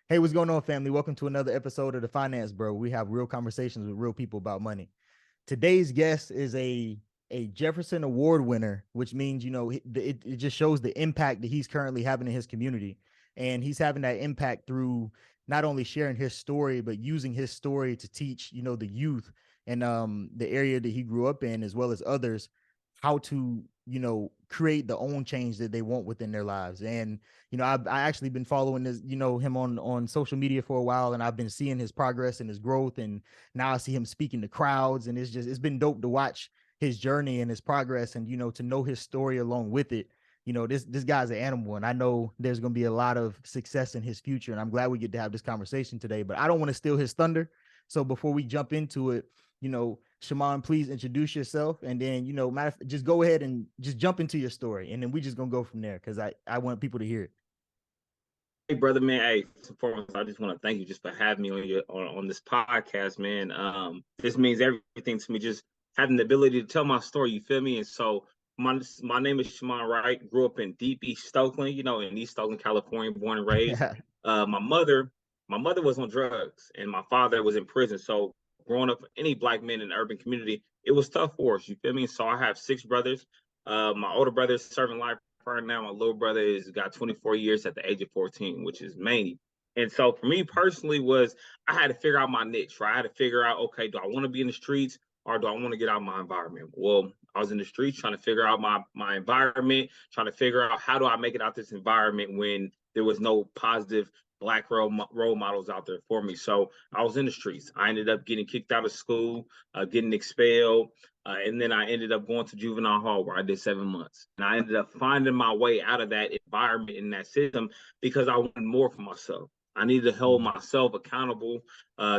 Hey, what's going on, family? Welcome to another episode of the Finance Bro. We have real conversations with real people about money. Today's guest is a Jefferson Award winner, which means it just shows the impact that he's currently having in his community, and he's having that impact through not only sharing his story but using his story to teach the youth and the area that he grew up in as well as others how to create the own change that they want within their lives. And I actually been following this, him on social media for a while, and I've been seeing his progress and his growth. And now I see him speaking to crowds, and it's been dope to watch his journey and his progress, and to know his story along with it. This guy's an animal, and I know there's going to be a lot of success in his future. And I'm glad we get to have this conversation today. But I don't want to steal his thunder. So before we jump into it, Shamawn, please introduce yourself, and then just go ahead and just jump into your story, and then we just gonna go from there because I want people to hear it. Hey, brother, man. Hey, first and foremost, I just want to thank you just for having me on this podcast, man. This means everything to me. Just having the ability to tell my story. You feel me? And so my name is Shamawn Wright. Grew up in deep East Oakland, in East Oakland, California, born and raised. My mother was on drugs, and my father was in prison. So growing up, any black man in the urban community, it was tough for us. You feel me? So I have six brothers. My older brother is serving life right now. My little brother has got 24 years at the age of 14, which is many. And so for me personally was I had to figure out my niche, right? I had to figure out, okay, do I want to be in the streets or do I want to get out of my environment? Well, I was in the streets trying to figure out my environment, trying to figure out how do I make it out this environment when there was no positive black role models out there for me. So I was in the streets. I ended up getting kicked out of school, getting expelled. And then I ended up going to juvenile hall where I did 7 months. And I ended up finding my way out of that environment in that system because I wanted more for myself. I needed to hold myself accountable,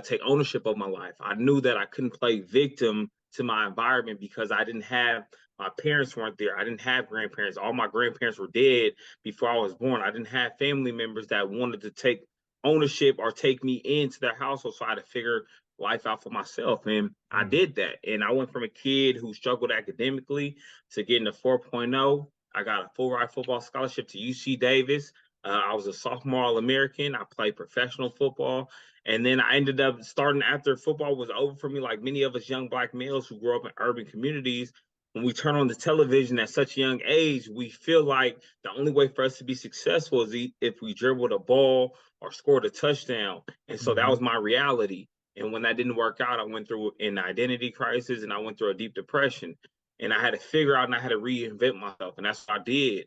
take ownership of my life. I knew that I couldn't play victim to my environment because I didn't have my parents weren't there. I didn't have grandparents. All my grandparents were dead before I was born. I didn't have family members that wanted to take ownership or take me into their household. So I had to figure life out for myself. And I did that. And I went from a kid who struggled academically to getting a 4.0. I got a full ride football scholarship to UC Davis. I was a sophomore All-American. I played professional football. And then I ended up starting after football was over for me, like many of us young black males who grew up in urban communities. When we turn on the television at such a young age, we feel like the only way for us to be successful is if we dribbled a ball or scored a touchdown. And so that was my reality. And when that didn't work out, I went through an identity crisis and I went through a deep depression. And I had to figure out and I had to reinvent myself. And that's what I did.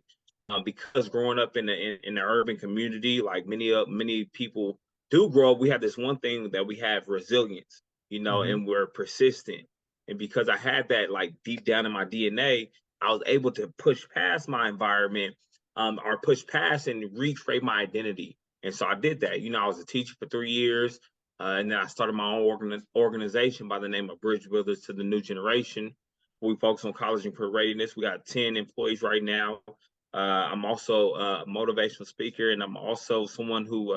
Because growing up in the urban community, like many people do grow up, we have this one thing that we have resilience, Mm-hmm. and we're persistent. And because I had that like deep down in my DNA, I was able to push past my environment, or push past and recreate my identity. And so I did that. I was a teacher for 3 years. And then I started my own organization by the name of Bridge Builders to the New Generation. We focus on college and career readiness. We got 10 employees right now. I'm also a motivational speaker, and I'm also someone who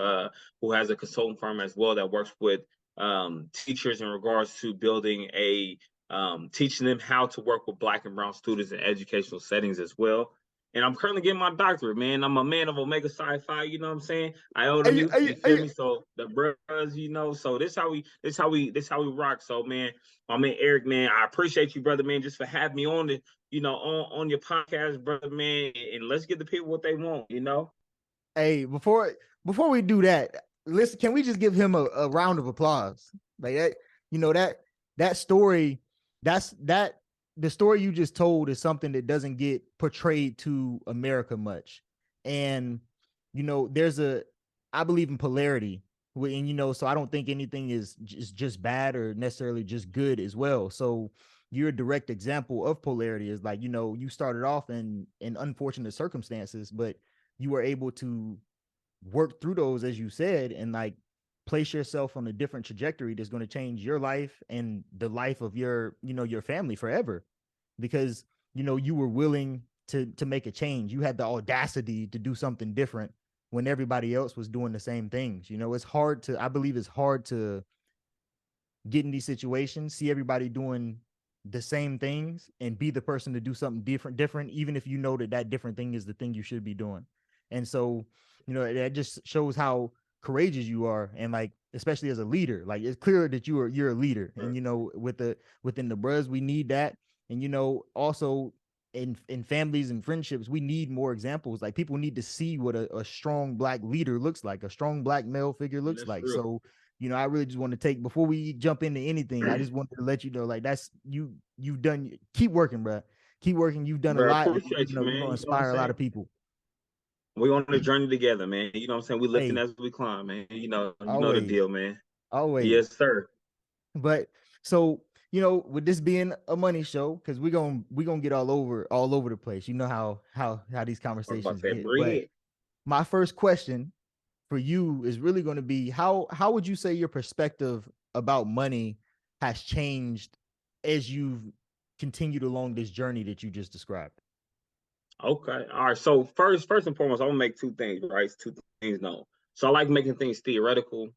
has a consulting firm as well that works with teachers in regards to building teaching them how to work with Black and Brown students in educational settings as well. And I'm currently getting my doctorate, man. I'm a man of Omega Psi Phi, you know what I'm saying? I owe them you feel me? So the bros, so this how we rock. So man, my man Eric, man, I appreciate you, brother, man, just for having me on on your podcast, brother, man, and let's get the people what they want. Hey, before we do that, listen, can we just give him a round of applause? Like that, that story, that the story you just told is something that doesn't get portrayed to America much. And there's I believe in polarity. And so I don't think anything is just bad or necessarily just good as well. So you're a direct example of polarity. Is like, you started off in unfortunate circumstances, but you were able to work through those, as you said, and like place yourself on a different trajectory that's going to change your life and the life of your family forever, because you were willing to make a change. You had the audacity to do something different when everybody else was doing the same things. It's hard to, I believe it's hard to get in these situations, see everybody doing the same things and be the person to do something different, even if you know that different thing is the thing you should be doing. And so, that just shows how courageous you are, and like especially as a leader, like it's clear that you're a leader, and within the bros we need that, and also in families and friendships we need more examples. Like people need to see what a strong black leader looks like, a strong black male figure looks That's like. real. So I really just want to take, before we jump into anything, I just wanted to let you know, like, that's you've done, keep working, bro. Keep working. You've done a Bro, lot, and appreciate you, you're man. gonna You know what I'm inspire a lot saying? of people. We on the journey together, man. You know what I'm saying? We lifting Hey, as we climb, man. You know the always, deal, man. always. Yes, sir. But so, with this being a money show, because we're gonna get all over the place. You know how these Talk about conversations that get. But bread. my first question for you is really going to be, how would you say your perspective about money has changed as you've continued along this journey that you just described? Okay. All right. So first and foremost, I'm gonna make two things, right? Two things known. So I like making things theoretical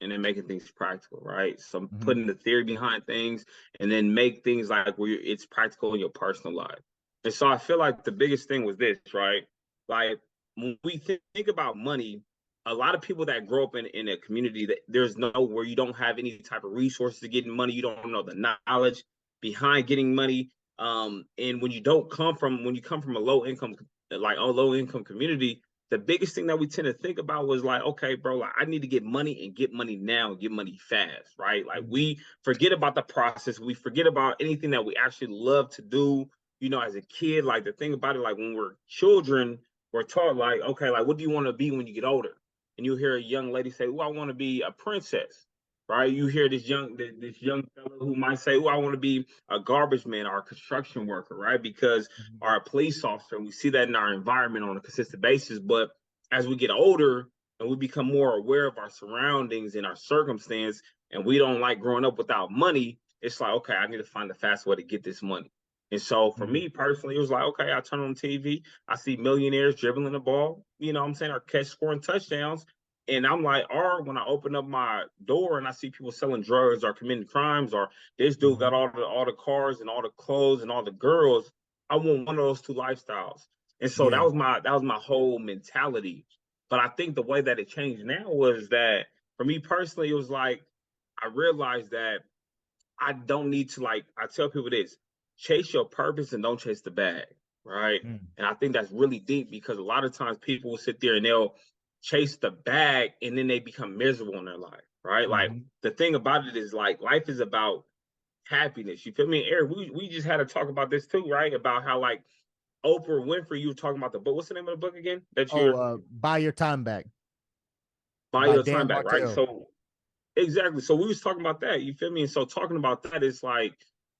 and then making things practical, right? So I'm Mm-hmm. putting the theory behind things and then make things like where it's practical in your personal life. And so I feel like the biggest thing was this, right? Like when we think about money, a lot of people that grow up in a community that there's no where you don't have any type of resources to get money, you don't know the knowledge behind getting money, and when you come from a low income community, the biggest thing that we tend to think about was like, okay, bro, like I need to get money and get money now and get money fast, right? Like we forget about the process, we forget about anything that we actually love to do. As a kid, like the thing about it, like when we're children, we're taught like, okay, like what do you want to be when you get older? And you hear a young lady say, "Oh, I want to be a princess." Right? You hear this young fellow who might say, "Oh, I want to be a garbage man or a construction worker," right? Because Mm-hmm. or a police officer, and we see that in our environment on a consistent basis. But as we get older and we become more aware of our surroundings and our circumstance, and we don't like growing up without money, it's like, okay, I need to find the fast way to get this money. And so for Mm-hmm. me personally, it was like, okay, I turn on TV, I see millionaires dribbling the ball, what I'm saying, or catch scoring touchdowns. And I'm like, or when I open up my door and I see people selling drugs or committing crimes, or this dude got Mm-hmm. all the cars and all the clothes and all the girls, I want one of those two lifestyles. And so that Yeah. was my whole mentality. But I think the way that it changed now was that for me personally, it was like I realized that I don't need to, like, I tell people this: chase your purpose and don't chase the bag, right? Mm-hmm. And I think that's really deep because a lot of times people will sit there and they'll chase the bag and then they become miserable in their life, right? Like Mm-hmm. the thing about it is like life is about happiness. You feel me? Eric, we just had to talk about this too, right? About how like Oprah Winfrey, you were talking about the book. What's the name of the book again? That Oh, you're Buy Your Time Back Buy by Your Time Dan Back, right? Martell. So exactly. So we was talking about that. You feel me? And so talking about that is like,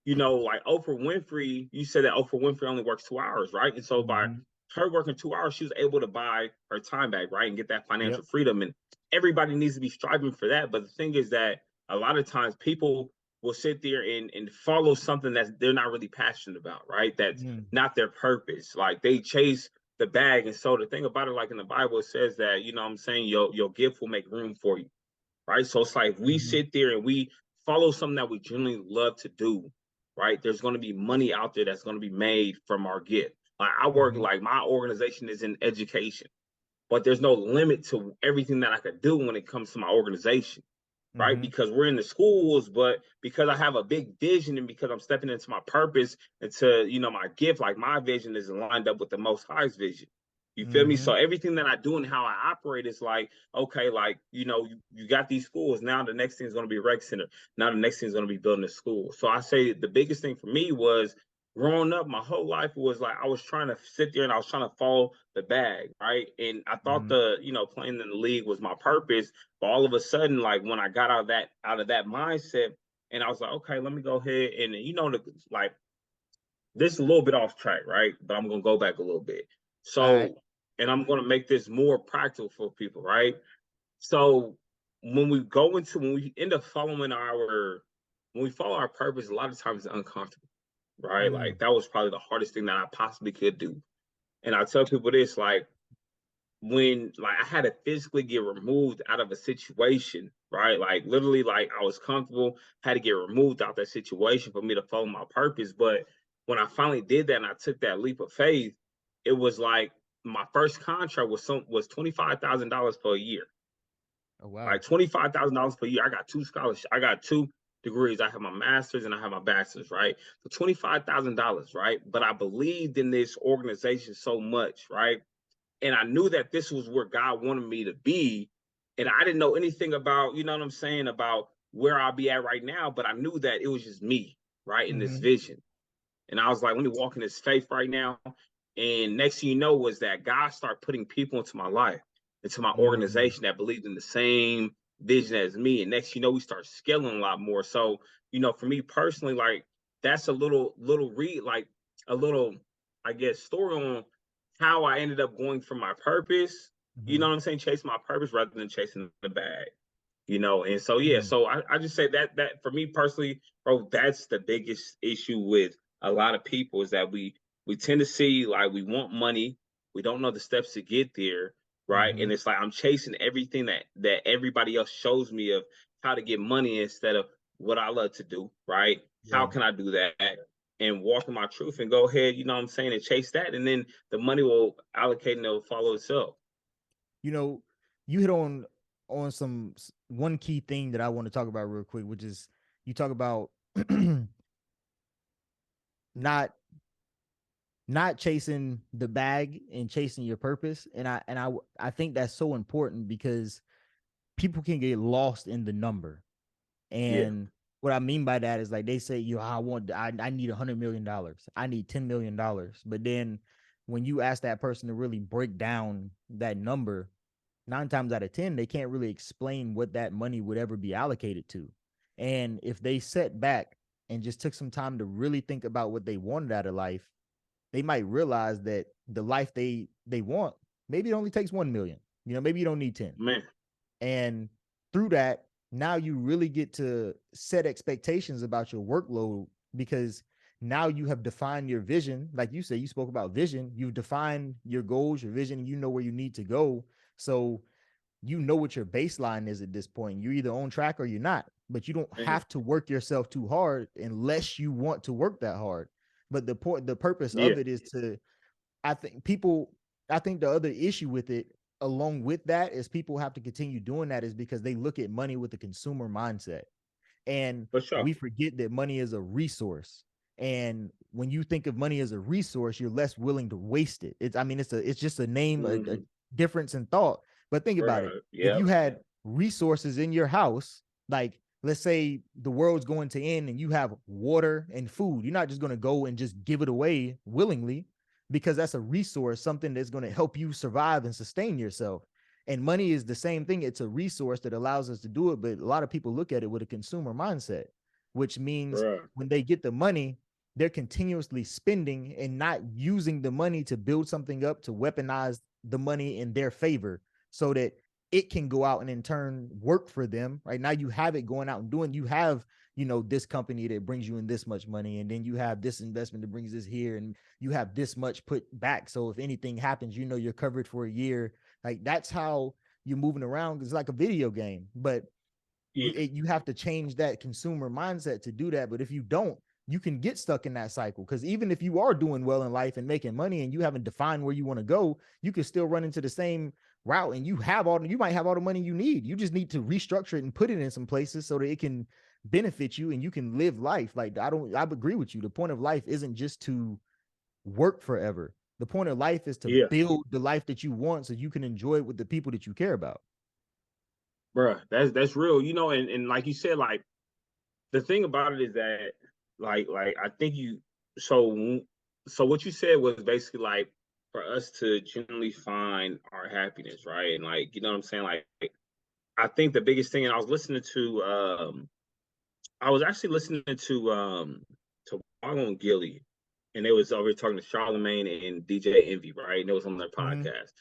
like Oprah Winfrey. You said that Oprah Winfrey only works 2 hours, right? And so by Mm-hmm. her working 2 hours, she was able to buy her time back, right, and get that Yep. financial freedom. And everybody needs to be striving for that. But the thing is that a lot of times people will sit there and follow something that they're not really passionate about, right? That's Mm-hmm. not their purpose. Like they chase the bag. And so the thing about it, like in the Bible, it says that, what I'm saying, your gift will make room for you, right? So it's like we Mm-hmm. sit there and we follow something that we genuinely love to do, right? There's going to be money out there that's going to be made from our gift. Like I work, Mm-hmm. like my organization is in education, but there's no limit to everything that I could do when it comes to my organization, right? Mm-hmm. Because we're in the schools, but because I have a big vision and because I'm stepping into my purpose, into my gift, like my vision is lined up with the Most High's vision. You feel me? Mm-hmm. So everything that I do and how I operate is like, okay, like you got these schools. Now the next thing is going to be a rec center. Now the next thing is going to be building a school. So I say the biggest thing for me was growing up. My whole life was like I was trying to sit there and I was trying to follow the bag, right? And I thought Mm-hmm. playing in the league was my purpose. But all of a sudden, like when I got out of that mindset, and I was like, okay, let me go ahead and like this is a little bit off track, right? But I'm gonna go back a little bit. All right. So, and I'm gonna make this more practical for people, right? So when we end up when we follow our purpose, a lot of times it's uncomfortable, right? Mm-hmm. Like that was probably the hardest thing that I possibly could do. And I tell people this, like when like I had to physically get removed out of a situation, right? Like literally, like I was comfortable, had to get removed out that situation for me to follow my purpose. But when I finally did that and I took that leap of faith, it was like my first contract was $25,000 for a year. Oh wow. Like $25,000 per year. I got two scholarships. I got two degrees. I have my master's and I have my bachelor's, right? So $25,000, right? But I believed in this organization so much, right? And I knew that this was where God wanted me to be. And I didn't know anything about, you know what I'm saying, about where I'll be at right now, but I knew that it was just me, right, in this Mm-hmm. vision. And I was like, let me walk in this faith right now. And next thing you know was that God started putting people into my life, into my Mm-hmm. organization that believed in the same vision as me. And next, you know, we start scaling a lot more. So, you know, for me personally, like that's a little read, like a little, I guess, story on how I ended up going for my purpose. You Mm-hmm. know what I'm saying? Chasing my purpose rather than chasing the bag. You know, and so yeah, Mm. so I just say that for me personally, bro, that's the biggest issue with a lot of people is that we tend to see like we want money, we don't know the steps to get there, right? Mm-hmm. And it's like I'm chasing everything that everybody else shows me of how to get money instead of what I love to do, right? How Yeah. can I do that? And walk in my truth and go ahead, you know what I'm saying, and chase that, and then the money will allocate and it'll follow itself. You know, you hit on some one key thing that I want to talk about real quick, which is you talk about not not chasing the bag and chasing your purpose. And I think that's so important because people can get lost in the number. Yeah, And what I mean by that is like they say, you know, I need $100 million. I need $10 million. But then when you ask that person to really break down that number, 9 times out of 10, they can't really explain what that money would ever be allocated to. And if they set back and just took some time to really think about what they wanted out of life, they might realize that the life they want, maybe it only takes 1 million. You know, maybe you don't need 10. man. And through that, now you really get to set expectations about your workload because now you have defined your vision. Like you said, you spoke about vision. You've defined your goals, your vision, you know where you need to go. So you know what your baseline is at this point. You're either on track or you're not, but you don't Man. have to work yourself too hard unless you want to work that hard. But the purpose Yeah, of it is to, I think people, I think the other issue with it, along with that, is people have to continue doing that is because they look at money with a consumer mindset. And for sure. we forget that money is a resource. And when you think of money as a resource, you're less willing to waste it. I mean, it's just a name, a Hmm. difference in thought. But think about it. Right. If Yep. you had resources in your house, like let's say the world's going to end and you have water and food, you're not just going to go and just give it away willingly because that's a resource, something that's going to help you survive and sustain yourself. And money is the same thing. It's a resource that allows us to do it. But a lot of people look at it with a consumer mindset, which means Right. when they get the money, they're continuously spending and not using the money to build something up, to weaponize the money in their favor so that it can go out and in turn work for them. Right now, you have it going out and doing, you have, you know, this company that brings you in this much money, and then you have this investment that brings this here, and you have this much put back. So if anything happens, you know, you're covered for a year. Like that's how you're moving around. It's like a video game, but Yeah. you have to change that consumer mindset to do that. But if you don't, you can get stuck in that cycle because even if you are doing well in life and making money and you haven't defined where you want to go, you can still run into the same route and you might have all the money you need. You just need to restructure it and put it in some places so that it can benefit you and you can live life. Like I agree with you. The point of life isn't just to work forever. The point of life is to Yeah. build the life that you want so you can enjoy it with the people that you care about. Bruh, that's real. You know, and like you said, like the thing about it is that like I think you so so what you said was basically like for us to genuinely find our happiness, right? And like, you know what I'm saying? Like I think the biggest thing, and I was actually listening to Wagon Gilly, and they was over talking to Charlemagne and DJ Envy, right? And it was on their Mm-hmm. podcast.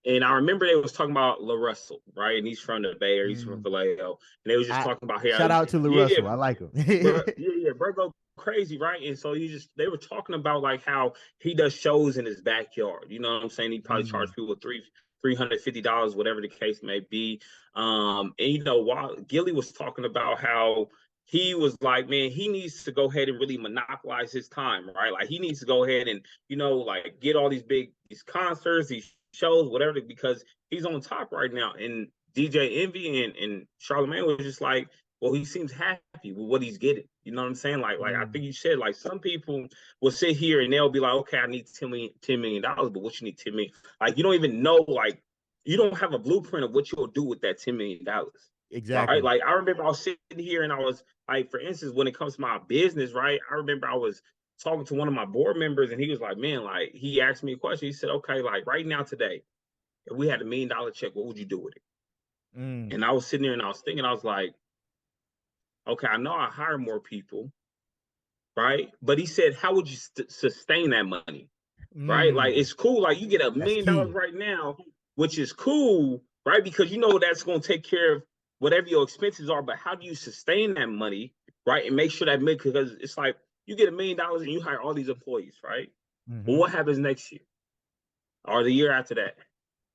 And I remember they was talking about La Russell, right? And he's from the Bay Area, he's from Mm. Vallejo. And they was just I talking about here. shout out to Yeah, LaRussell. I like him. bro, go crazy, right? And so they were talking about like how he does shows in his backyard. You know what I'm saying? He probably Mm. charged people $350, whatever the case may be. And you know, while Gilly was talking about how he was like, man, he needs to go ahead and really monopolize his time, right? Like he needs to go ahead and, you know, like get all these concerts, these shows, whatever, because he's on top right now. And DJ Envy and Charlamagne was just like, well, he seems happy with what he's getting. You know what I'm saying? Like I think you said, like, some people will sit here and they'll be like, okay, I need $10 million, but what you need $10 million? Like, you don't even know, like, you don't have a blueprint of what you'll do with that $10 million. Right? Exactly. Like, I remember I was sitting here and I was like, for instance, when it comes to my business, right? I remember I was talking to one of my board members and he was like, man, like, he asked me a question. He said, okay, like, right now today, if we had $1 million check, what would you do with it? And I was sitting there and I was thinking, I was like, okay, I know I hire more people, right? But he said, how would you sustain that money? Right? Like, it's cool. Like, you get $1 That's million key. right now, which is cool, right? Because you know that's going to take care of whatever your expenses are. But how do you sustain that money, right? And make sure that because it's like you get $1 million and you hire all these employees, right? Well, what happens next year or the year after that?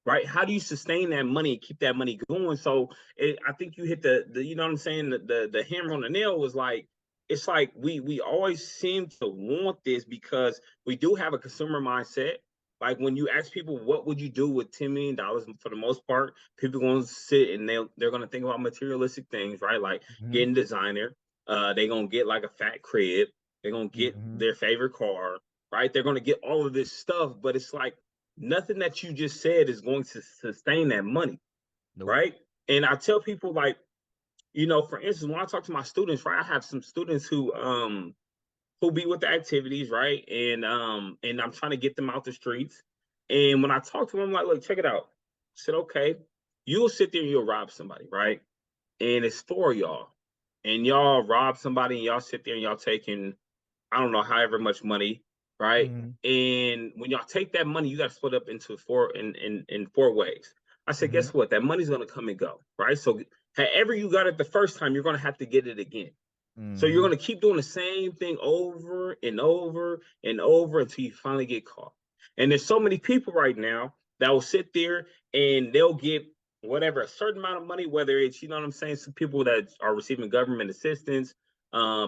Right? How do you sustain that money and keep that money going? So I think you hit the you know what I'm saying, the hammer on the nail was like, it's like we always seem to want this because we do have a consumer mindset. Like, when you ask people what would you do with $10 million, for the most part, people are going to sit and they're going to think about materialistic things, right? Like getting designer, they're going to get like a fat crib, they're going to get their favorite car, right? They're going to get all of this stuff, but it's like nothing that you just said is going to sustain that money, Nope. right? And I tell people, like, you know, for instance, when I talk to my students, right, I have some students who be with the activities, right, and I'm trying to get them out the streets. And when I talk to them, I'm like, look, check it out. I said, okay, you'll sit there and you'll rob somebody, right? And it's for y'all, and y'all rob somebody, and y'all sit there and y'all taking, I don't know, however much money, right? And when y'all take that money, you got to split up into in 4 ways. I said, guess what? That money's gonna come and go, right? So however you got it the first time, you're gonna have to get it again. So you're gonna keep doing the same thing over and over and over until you finally get caught. And there's so many people right now that will sit there and they'll get whatever, a certain amount of money, whether it's, you know what I'm saying, some people that are receiving government assistance,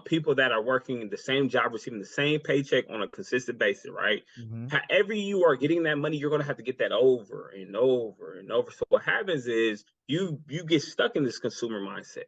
people that are working in the same job, receiving the same paycheck on a consistent basis, right? However you are getting that money, you're going to have to get that over and over and over. So what happens is you get stuck in this consumer mindset,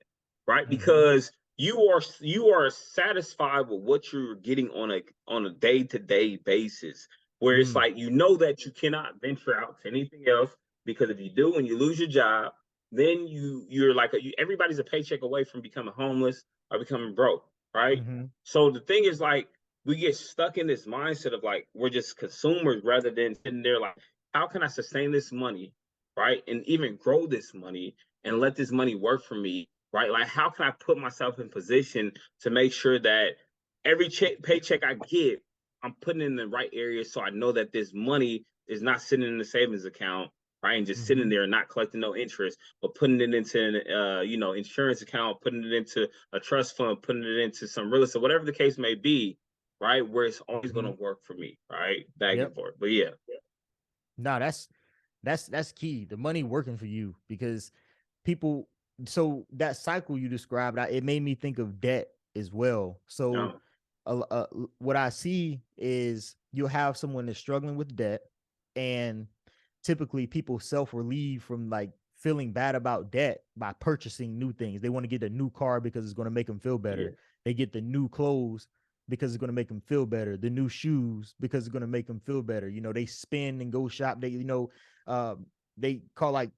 right? Because you are satisfied with what you're getting on a day-to-day basis, where it's like, you know, that you cannot venture out to anything else, because if you do and you lose your job, then you're like everybody's a paycheck away from becoming homeless or becoming broke, right? So the thing is, like, we get stuck in this mindset of like we're just consumers rather than sitting there like, how can I sustain this money, right? And even grow this money and let this money work for me, right? Like, how can I put myself in position to make sure that every paycheck I get, I'm putting in the right area, so I know that this money is not sitting in the savings account, right, and just sitting there and not collecting no interest, but putting it into an insurance account, putting it into a trust fund, putting it into some real estate, whatever the case may be, right, where it's always going to work for me, right, back and forth. But yeah. No, that's key. The money working for you, because people. So that cycle you described, it made me think of debt as well. So, No. what I see is you'll have someone that's struggling with debt, and typically people self-relieve from like feeling bad about debt by purchasing new things. They want to get a new car because it's going to make them feel better. Yeah. They get the new clothes because it's going to make them feel better. The new shoes because it's going to make them feel better. You know, they spend and go shop. They call like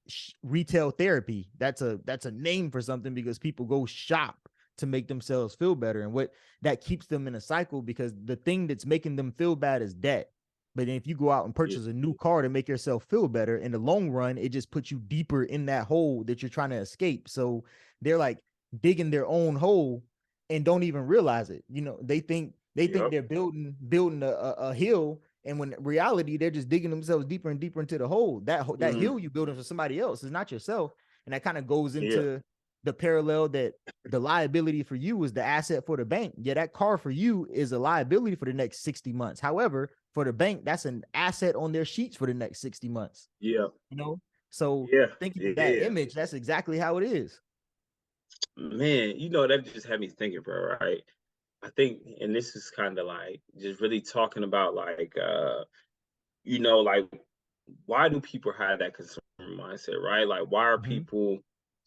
retail therapy. That's a name for something, because people go shop to make themselves feel better, and what that keeps them in a cycle, because the thing that's making them feel bad is debt. But if you go out and Yeah. purchase a new car to make yourself feel better, in the long run, it just puts you deeper in that hole that you're trying to escape. So they're like digging their own hole and don't even realize it. You know, they think Yep. they're building a hill, and when in reality they're just digging themselves deeper and deeper into the hole. That hill you building for somebody else is not yourself, and that kind of goes Yeah. into the parallel that the liability for you is the asset for the bank. Yeah, that car for you is a liability for the next 60 months. However, for the bank, that's an asset on their sheets for the next 60 months. Yeah. You know, so Yeah. thinking of that Yeah. image, that's exactly how it is. Man, that just had me thinking, bro, right? I think, and this is kind of like just really talking about like like, why do people have that consumer mindset, right? Like, why are Mm-hmm. people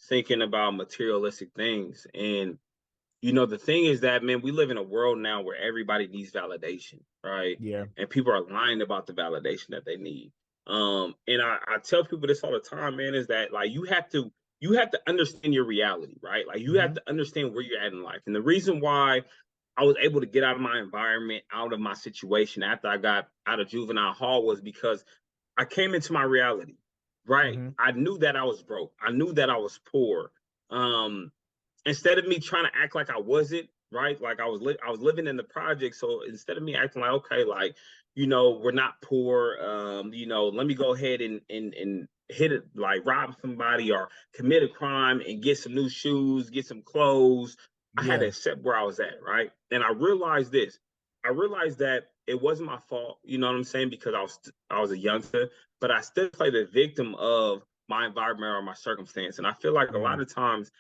thinking about materialistic things. And the thing is that, man, we live in a world now where everybody needs validation, right? Yeah. And people are lying about the validation that they need. And I tell people this all the time, man, is that like you have to understand your reality, right? Like you have Mm-hmm. to understand where you're at in life. And the reason why I was able to get out of my environment, out of my situation after I got out of juvenile hall was because I came into my reality, right? Mm-hmm. I knew that I was broke. I knew that I was poor. Um, Instead of me trying to act like I wasn't, right? Like I was living in the project. So instead of me acting like, okay, like, we're not poor, let me go ahead and hit it, like rob somebody or commit a crime and get some new shoes, get some clothes. I had to Yeah. accept where I was at, right? And I realized this. I realized that it wasn't my fault, you know what I'm saying? Because I was a youngster, but I still play the victim of my environment or my circumstance. And I feel like a lot Mm. of times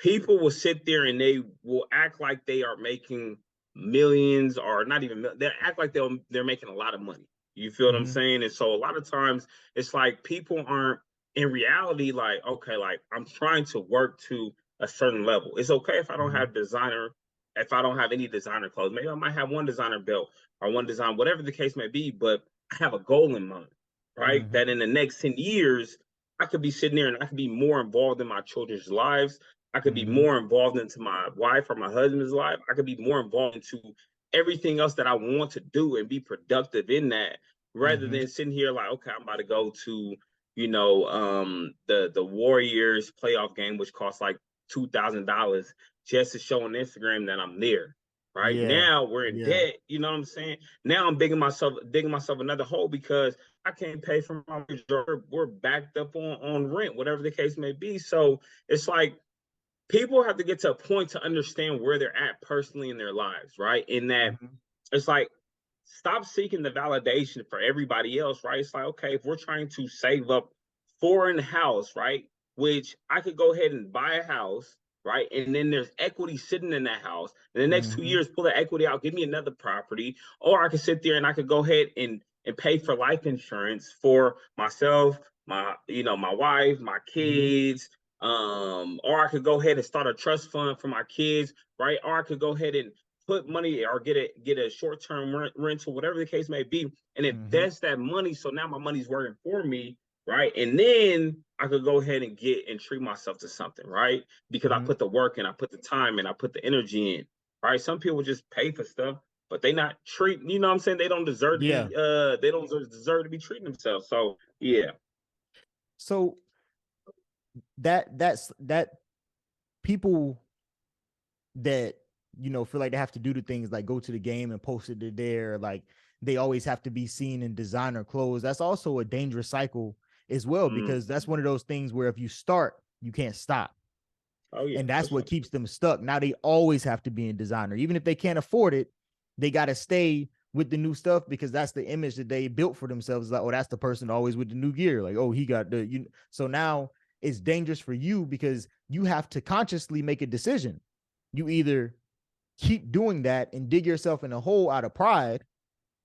people will sit there and they will act like they are making millions or not even they act like they're making a lot of money. You feel what I'm Mm-hmm. saying? And so a lot of times it's like people aren't in reality like, okay, like I'm trying to work to a certain level. It's okay if I don't Mm-hmm. have if I don't have any designer clothes. Maybe I might have one designer belt or one design, whatever the case may be, but I have a goal in mind, right? Mm-hmm. That in the next 10 years, I could be sitting there and I could be more involved in my children's lives. I could be Mm-hmm. more involved into my wife or my husband's life. I could be more involved into everything else that I want to do and be productive in that, rather Mm-hmm. than sitting here like, okay, I'm about to go to, the Warriors playoff game, which costs like $2,000 just to show on Instagram that I'm there. Right Yeah. now, we're in Yeah. debt. You know what I'm saying? Now I'm digging myself another hole because I can't pay for my mortgage. We're backed up on rent, whatever the case may be. So it's like people have to get to a point to understand where they're at personally in their lives, right? In that Mm-hmm. it's like stop seeking the validation for everybody else, right? It's like, okay, if we're trying to save up for a house, right? Which I could go ahead and buy a house, right? And then there's equity sitting in that house. In the next two Mm-hmm. years, pull the equity out, give me another property. Or I could sit there and I could go ahead and pay for life insurance for myself, my wife, my Mm-hmm. kids. Or I could go ahead and start a trust fund for my kids, right? Or I could go ahead and put money or get a short-term rental, whatever the case may be, and Mm-hmm. invest that money. So now my money's working for me, right? And then I could go ahead and get and treat myself to something, right? Because I Mm-hmm. put the work in, I put the time in, I put the energy in, right? Some people just pay for stuff, but they not treat, you know what I'm saying? They don't deserve to Yeah. be they don't deserve to be treating themselves. So yeah. So that people that feel like they have to do the things like go to the game and post it there, like they always have to be seen in designer clothes. That's also a dangerous cycle as well, Mm. because that's one of those things where if you start, you can't stop. Oh yeah, And for that's what sure. keeps them stuck. Now they always have to be in designer. Even if they can't afford it, they got to stay with the new stuff because that's the image that they built for themselves. Like, oh, that's the person always with the new gear. Like, oh, he got so now it's dangerous for you because you have to consciously make a decision. You either keep doing that and dig yourself in a hole out of pride,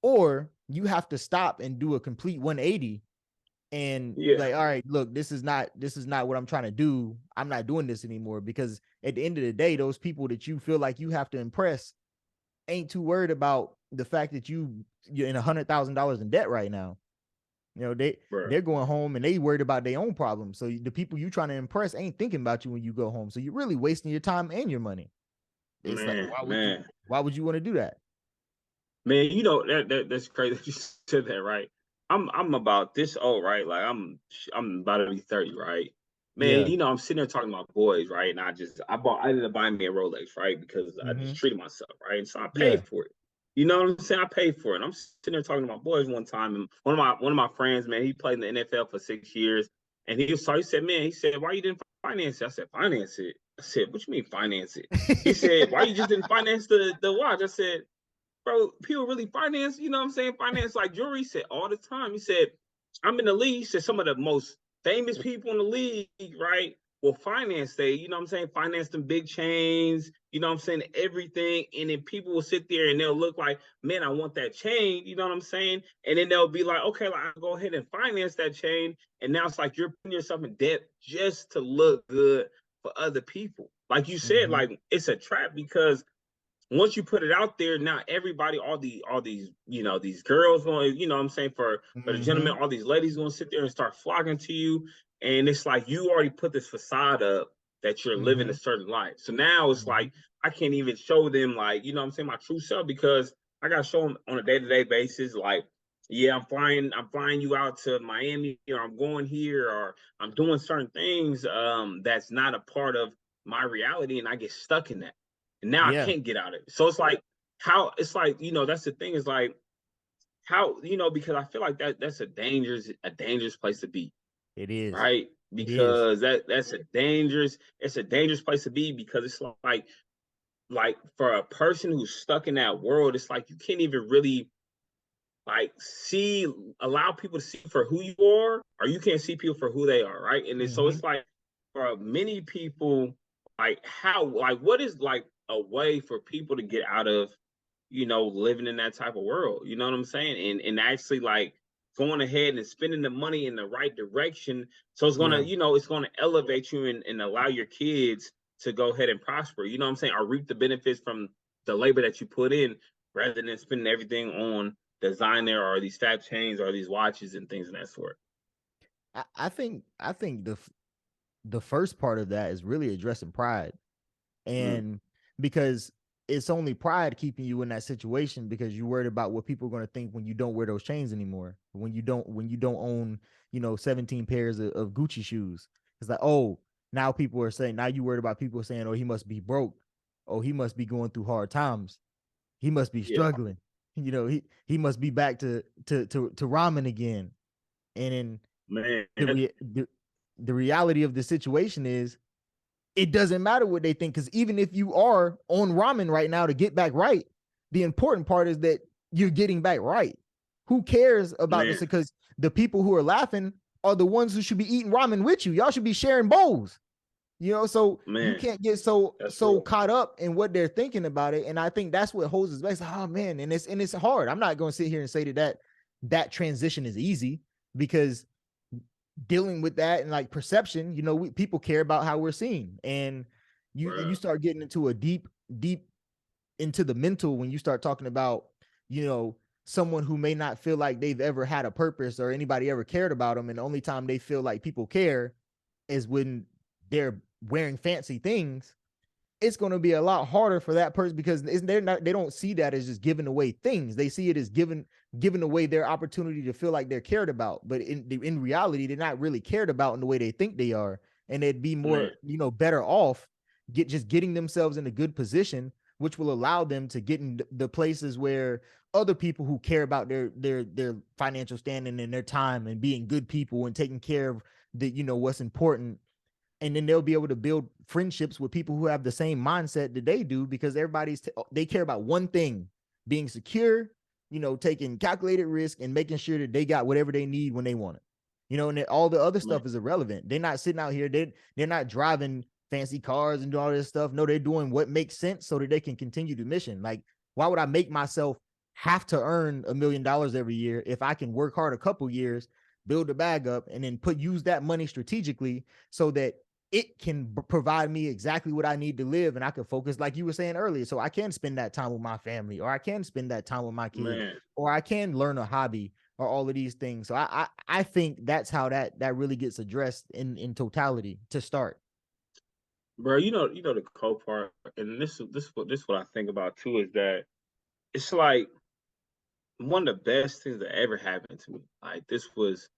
or you have to stop and do a complete 180 and Yeah. like, all right, look, this is not what I'm trying to do. I'm not doing this anymore, because at the end of the day, those people that you feel like you have to impress ain't too worried about the fact that you're in $100,000 in debt right now. Bro. They're going home and they worried about their own problems. So the people you trying to impress ain't thinking about you when you go home. So you're really wasting your time and your money. It's like, Man, man. why would you want to do that? Man, that's crazy that you said that, right? I'm about this old, right? Like I'm about to be 30, right? Man, Yeah. I'm sitting there talking to my boys, right? And I ended up buying me a Rolex, right? Because I just Mm-hmm. treated myself, right? And so I Yeah. paid for it. You know what I'm saying? I paid for it. And I'm sitting there talking to my boys one time, and one of my friends, man, he played in the NFL for 6 years, and he said, man, he said, why you didn't finance it? I said, finance it. I said, what you mean finance it? He said, why you just didn't finance the watch? I said, bro, people really finance, you know what I'm saying? Finance like jewelry. He said all the time. He said, I'm in the league. He said some of the most famous people in the league, right, will finance finance them big chains, everything. And then people will sit there and they'll look like, man, I want that chain, you know what I'm saying? And then they'll be like, okay, like, I'll go ahead and finance that chain. And now it's like you're putting yourself in debt just to look good for other people. Like you said, Mm-hmm. like it's a trap because once you put it out there, now everybody, all these, these girls going, for the Mm-hmm. gentlemen, all these ladies going to sit there and start flocking to you. And it's like you already put this facade up that you're living a Mm-hmm. certain life. So now it's like I can't even show them, like, my true self, because I gotta show them on a day-to-day basis, like, yeah, I'm flying you out to Miami, or I'm going here, or I'm doing certain things that's not a part of my reality, and I get stuck in that. And now I Yeah, can't get out of it. So it's like how it's like, that's the thing, is like how, because I feel like that's a dangerous place to be, it is. right? It is. Because it's a dangerous place to be, because it's like for a person who's stuck in that world, it's like you can't even really like allow people to see for who you are, or you can't see people for who they are, right? And then, so Mm-hmm. it's like for many people, like what is like a way for people to get out of, living in that type of world, you know what I'm saying? And actually like going ahead and spending the money in the right direction. So it's gonna, Yeah. it's gonna elevate you and allow your kids to go ahead and prosper, you know what I'm saying? Or reap the benefits from the labor that you put in, rather than spending everything on designer or these fat chains or these watches and things of that sort. I think the first part of that is really addressing pride. Mm, And because it's only pride keeping you in that situation, because you're worried about what people are going to think when you don't wear those chains anymore, when you don't own 17 pairs of Gucci shoes. It's like, oh, now people are saying, now you worried about people saying, oh, he must be broke, oh, he must be going through hard times, he must be yeah, struggling, he must be back to ramen again. And then man. the reality of the situation is, it doesn't matter what they think, because even if you are on ramen right now to get back right, the important part is that you're getting back right. Who cares about this? Man, Because the people who are laughing are the ones who should be eating ramen with you. Y'all should be sharing bowls. So you man, can't get so that's so real. caught up in what they're thinking about it. And I think that's what holds us back. Like, oh man, and it's hard. I'm not going to sit here and say that transition is easy, because dealing with that and like perception, people care about how we're seen. And you Bruh. start getting into a deep into the mental when you start talking about, you know, someone who may not feel like they've ever had a purpose or anybody ever cared about them, and the only time they feel like people care is when they're wearing fancy things. It's going to be a lot harder for that person, because they don't see that as just giving away things. They see it as giving away their opportunity to feel like they're cared about. But in reality, they're not really cared about in the way they think they are, and they'd be Man, more, better off getting themselves in a good position, which will allow them to get in the places where other people who care about their financial standing and their time and being good people and taking care of what's important. And then they'll be able to build friendships with people who have the same mindset that they do, because they care about one thing: being secure, taking calculated risk and making sure that they got whatever they need when they want it. And all the other man, stuff is irrelevant. They're not sitting out here, they're not driving fancy cars and doing all this stuff. No, they're doing what makes sense so that they can continue the mission. Like, why would I make myself have to earn $1 million every year if I can work hard a couple years, build a bag up, and then use that money strategically so that it can provide me exactly what I need to live, and I can focus, like you were saying earlier, so I can spend that time with my family, or I can spend that time with my kids, man. or I can learn a hobby, or all of these things. So I think that's how that really gets addressed in totality to start. Bro, the cool part, and this what I think about too, is that it's like one of the best things that ever happened to me. Like this was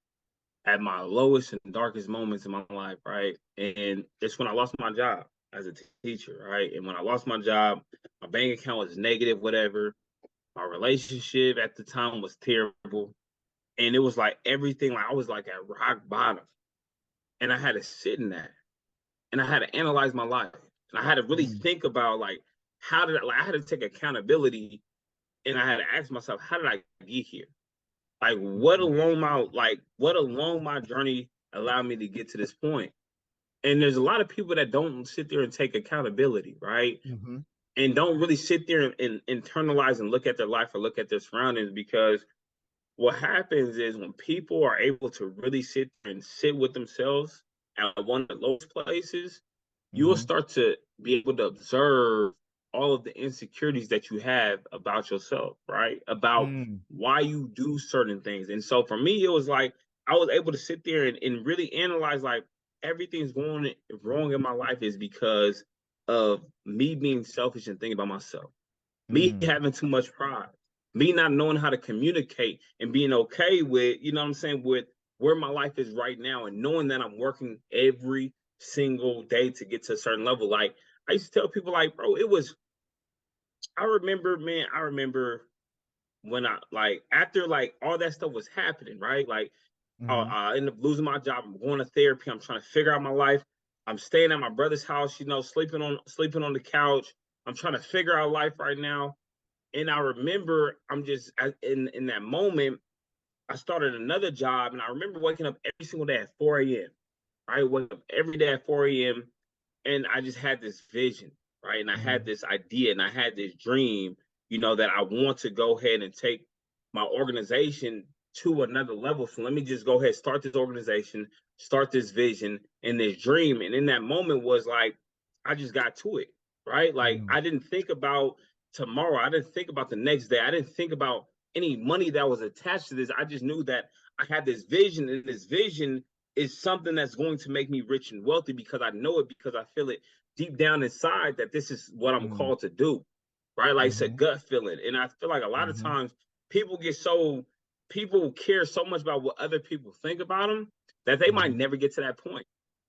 at my lowest and darkest moments in my life, right? And it's when I lost my job as a teacher, right? And when I lost my job, my bank account was negative, whatever. My relationship at the time was terrible. And it was like everything, like I was like at rock bottom. And I had to sit in that. And I had to analyze my life. And I had to really Mm, think about like I had to take accountability, and I had to ask myself, how did I get here? mm, What along my journey allowed me to get to this point? And there's a lot of people that don't sit there and take accountability, right? Mm-hmm. And don't really sit there and internalize and look at their life or look at their surroundings, because what happens is when people are able to really sit and sit with themselves at one of the lowest places, you will Mm-hmm. start to be able to observe all of the insecurities that you have about yourself, right? About Mm. why you do certain things. And so for me, it was like I was able to sit there and really analyze, like, everything's going wrong in my life is because of me being selfish and thinking about myself, me Mm. having too much pride, me not knowing how to communicate and being okay with, you know what I'm saying, with where my life is right now, and knowing that I'm working every single day to get to a certain level. Like, I used to tell people, like, bro, it was, I remember, man, I remember when I, like, after, like, all that stuff was happening, right? Like, Mm-hmm. I ended up losing my job. I'm going to therapy. I'm trying to figure out my life. I'm staying at my brother's house, sleeping on the couch. I'm trying to figure out life right now. And I remember in that moment, I started another job, and I remember waking up every single day at 4 a.m. Right, wake up every day at 4 a.m. And I just had this vision, right, and I had Mm-hmm. this idea, and I had this dream, that I want to go ahead and take my organization to another level. So let me just go ahead, start this organization, start this vision and this dream. And in that moment was like, I just got to it, right? Like, Mm-hmm. I didn't think about tomorrow. I didn't think about the next day. I didn't think about any money that was attached to this. I just knew that I had this vision, and this vision is something that's going to make me rich and wealthy, because I know it, because I feel it deep down inside that this is what I'm Mm-hmm. called to do, right? Like, it's a Mm-hmm. gut feeling. And I feel like a lot of Mm-hmm. times people people care so much about what other people think about them that they might Mm-hmm. never get to that point.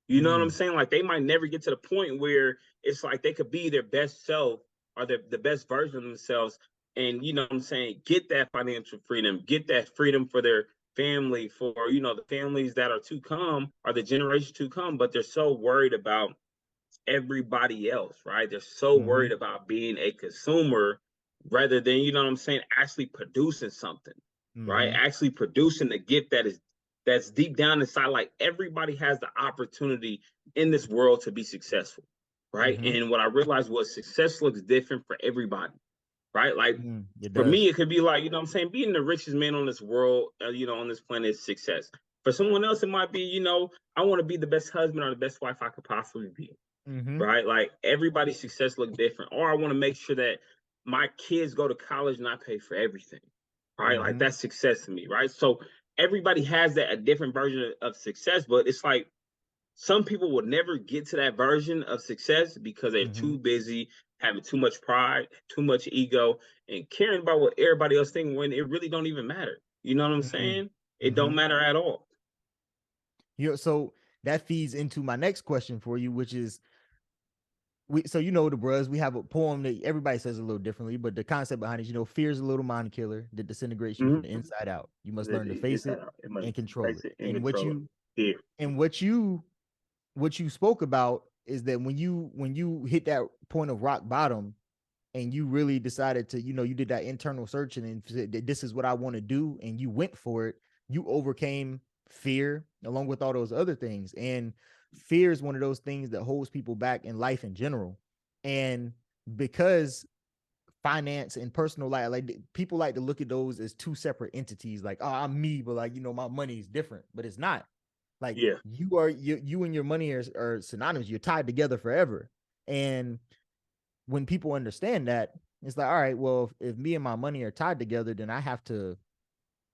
You know what I'm Mm. saying? Like, they might never get to the point where it's like they could be their best self, or the best version of themselves. And, you know what I'm saying, get that financial freedom, get that freedom for their family, for, the families that are to come, or the generation to come. But they're so worried about everybody else, right? They're so Mm-hmm. worried about being a consumer rather than, you know what I'm saying, actually producing something, right? Mm-hmm. Actually producing the gift that's deep down inside. Like, everybody has the opportunity in this world to be successful, right? Mm-hmm. And what I realized was success looks different for everybody, right? Like, Mm. It for me, does. it could be like, you know what I'm saying, being the richest man on this world, on this planet is success. For someone else, it might be, I want to be the best husband or the best wife I could possibly be, Mm-hmm. right? Like, everybody's success look different. Or I want to make sure that my kids go to college and I pay for everything, right? Like, Mm-hmm. that's success to me, right? So everybody has that a different version of success, but it's like some people will never get to that version of success because they're Mm-hmm. too busy, having too much pride, too much ego, and caring about what everybody else thinks when it really don't even matter. You know what I'm Mm-hmm. saying? It Mm-hmm. don't matter at all. So that feeds into my next question for you, which is so the bros, we have a poem that everybody says a little differently, but the concept behind it, fear is a little mind killer that disintegrates you from the Mm-hmm. inside out. You must learn to Get face it that out. It must and control face it. it and And what control it. you Yeah. and what you spoke about is that when you hit that point of rock bottom and you really decided to, you did that internal searching and said that this is what I want to do, and you went for it, you overcame fear along with all those other things. And fear is one of those things that holds people back in life in general. And because finance and personal life, like people like to look at those as two separate entities, like, oh, I'm me, but like, my money is different, but it's not. Like, Yeah. you and your money are synonymous. You're tied together forever. And when people understand that, it's like, all right, well, if me and my money are tied together, then I have to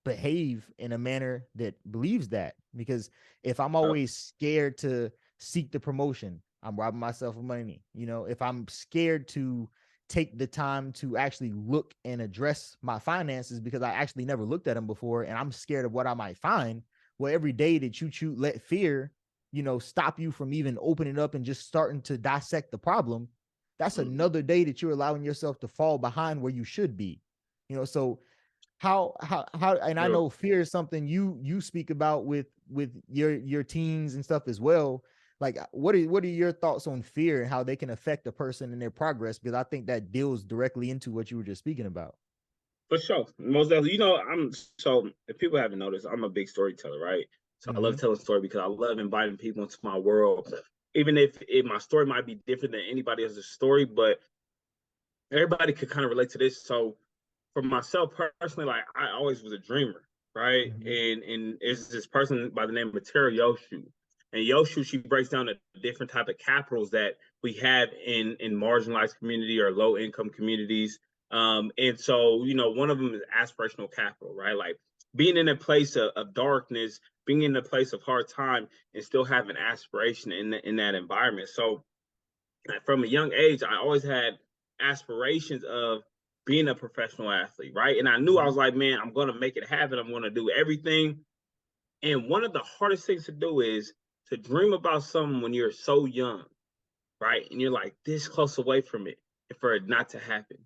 behave in a manner that believes that. Because if I'm always scared to seek the promotion, I'm robbing myself of money. If I'm scared to take the time to actually look and address my finances because I actually never looked at them before, and I'm scared of what I might find. Well, every day that you let fear, stop you from even opening up and just starting to dissect the problem, that's Mhm. another day that you're allowing yourself to fall behind where you should be. So how and I True. know fear is something you speak about with your teens and stuff as well. Like, what are your thoughts on fear and how they can affect a person in their progress? Because I think that deals directly into what you were just speaking about. For sure. Most definitely. If people haven't noticed, I'm a big storyteller, right? So I Mm-hmm. love telling story because I love inviting people into my world even if my story might be different than anybody else's story, but everybody could kind of relate to this. So for myself personally, like I always was a dreamer, right? Mm-hmm. And it's this person by the name of Tara Yoshu. And Yoshu, she breaks down the different type of capitals that we have in marginalized community or low income communities. And so, you know, one of them is aspirational capital, right? Like being in a place of darkness, being in a place of hard time, and still having aspiration in that environment. So from a young age, I always had aspirations of being a professional athlete, right? And I knew I was like, man, I'm going to make it happen. I'm going to do everything. And one of the hardest things to do is to dream about something when you're so young, right? And you're like this close away from it, and for it not to happen.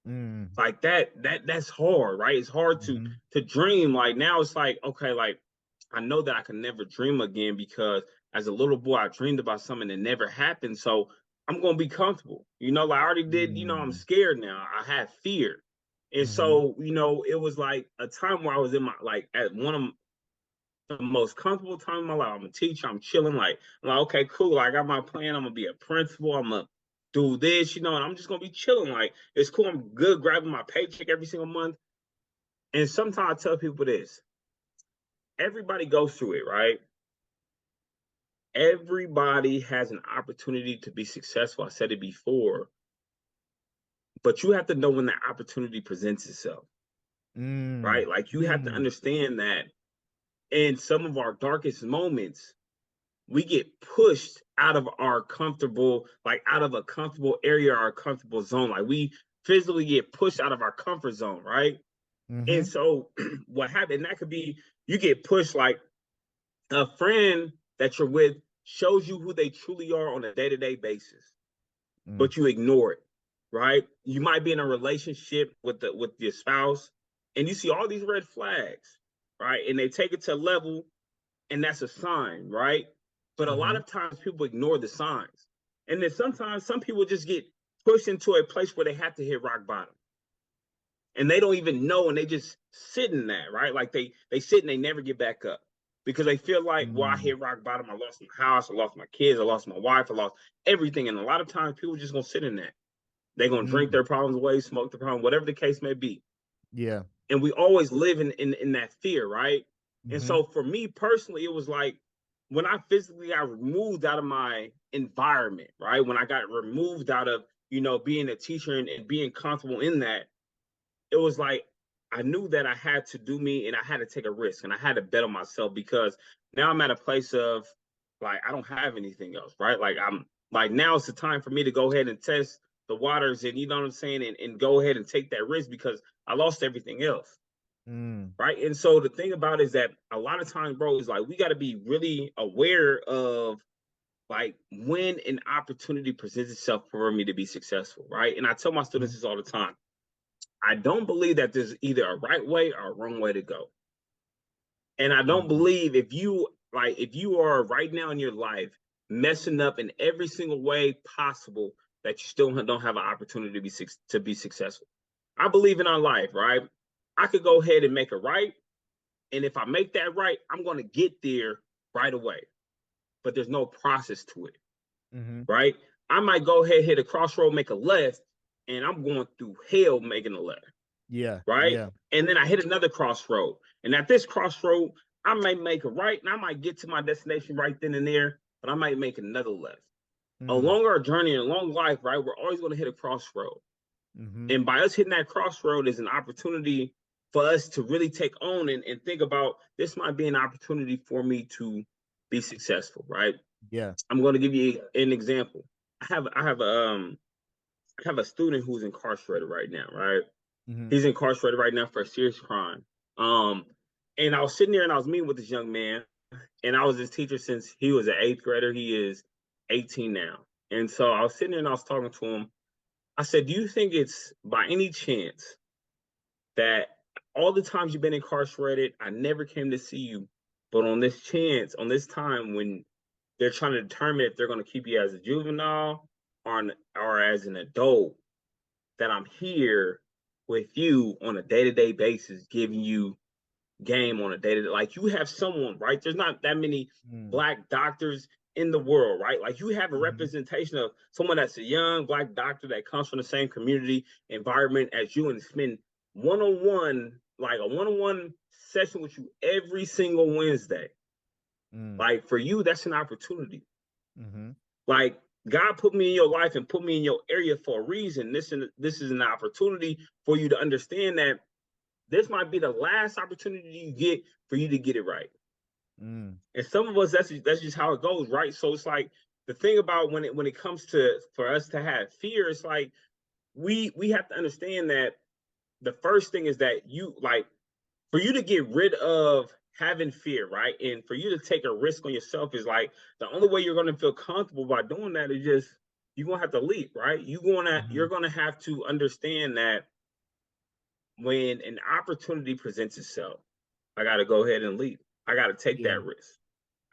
Mm. Like that's hard, right? It's hard Mm-hmm. to dream. Like now it's like, okay, like I know that I can never dream again because as a little boy I dreamed about something that never happened. So I'm gonna be comfortable. You know, like I already did, you know, I'm Mm. scared now. I have fear. And Mm-hmm. so, you know, it was like a time where I was in my like at one of the most comfortable time in my life. I'm a teacher, I'm chilling, like I'm like, okay, cool. I got my plan, I'm gonna be a principal, I'm gonna do this, you know, and I'm just gonna be chilling. Like it's cool, I'm good grabbing my paycheck every single month. And sometimes I tell people this: everybody goes through it, right? Everybody has an opportunity to be successful. I said it before, but you have to know when that opportunity presents itself, Mm. right? Like you have to Mm. understand that in some of our darkest moments, we get pushed out of our comfortable, like out of a comfortable area, our comfortable zone. Like we physically get pushed out of our comfort zone, right? Mm-hmm. And so what happened, that could be you get pushed like a friend that you're with shows you who they truly are on a day-to-day basis, Mm. but you ignore it, right? You might be in a relationship with your spouse and you see all these red flags, right? And they take it to a level and that's a sign, right? But a lot Mm-hmm. of times people ignore the signs. And then sometimes some people just get pushed into a place where they have to hit rock bottom. And they don't even know and they just sit in that, right? Like they sit and they never get back up because they feel like, well, I Mm. hit rock bottom, I lost my house, I lost my kids, I lost my wife, I lost everything. And a lot of times people just gonna sit in that. They're gonna drink Mm. their problems away, smoke the problem, whatever the case may be. Yeah. And we always live in that fear, right? And Mm-hmm. so for me personally, it was like when I physically got removed out of my environment, right? When I got removed out of, you know, being a teacher and being comfortable in that, it was like I knew that I had to do me and I had to take a risk and I had to bet on myself because now I'm at a place of like I don't have anything else, right? Like I'm like now it's the time for me to go ahead and test the waters and you know what I'm saying and go ahead and take that risk because I lost everything else. Mm. Right. And so the thing about it is that a lot of times, bro, is like we got to be really aware of like when an opportunity presents itself for me to be successful. Right. And I tell my students Mm. this all the time. I don't believe that there's either a right way or a wrong way to go. And I don't Mm. believe if you are right now in your life messing up in every single way possible that you still don't have an opportunity to be successful. I believe in our life, right? I could go ahead and make it right. And if I make that right, I'm going to get there right away. But there's no process to it, Mm-hmm. right? I might go ahead, hit a crossroad, make a left, and I'm going through hell making a left, Yeah. right? Yeah. And then I hit another crossroad. And at this crossroad, I might make a right and I might get to my destination right then and there, but I might make another left. Mm. Along our journey, a long life, right? We're always going to hit a crossroad. Mm-hmm. And by us hitting that crossroad is an opportunity for us to really take on and think about this might be an opportunity for me to be successful, right? Yeah. I'm going to give you an example. I have a student who's incarcerated right now, right? Mm-hmm. He's incarcerated right now for a serious crime. Um, and I was sitting there and I was meeting with this young man, and I was his teacher since he was an eighth grader. He is 18 now. And so I was sitting there and I was talking to him. I said, do you think it's by any chance that all the times you've been incarcerated, I never came to see you, but on this chance, on this time when they're trying to determine if they're going to keep you as a juvenile or as an adult, that I'm here with you on a day-to-day basis, giving you game on a day-to-day. Like you have someone, right? There's not that many Mm. black doctors in the world, right? Like you have a Mm-hmm. representation of someone that's a young Black doctor that comes from the same community environment as you and spend one-on-one, like a one-on-one session with you every single Wednesday. Mm. Like for you, that's an opportunity. Mm-hmm. Like God put me in your life and put me in your area for a reason. This is an opportunity for you to understand that this might be the last opportunity you get for you to get it right. Mm. And some of us, that's just how it goes, right? So it's like the thing about when it comes to for us to have fear, it's like we have to understand that the first thing is that you like for you to get rid of having fear, right? And for you to take a risk on yourself is like the only way you're going to feel comfortable by doing that is just you're going to have to leap, right? Mm-hmm. You're going to have to understand that when an opportunity presents itself, I got to go ahead and leap. I got to take Yeah. that risk,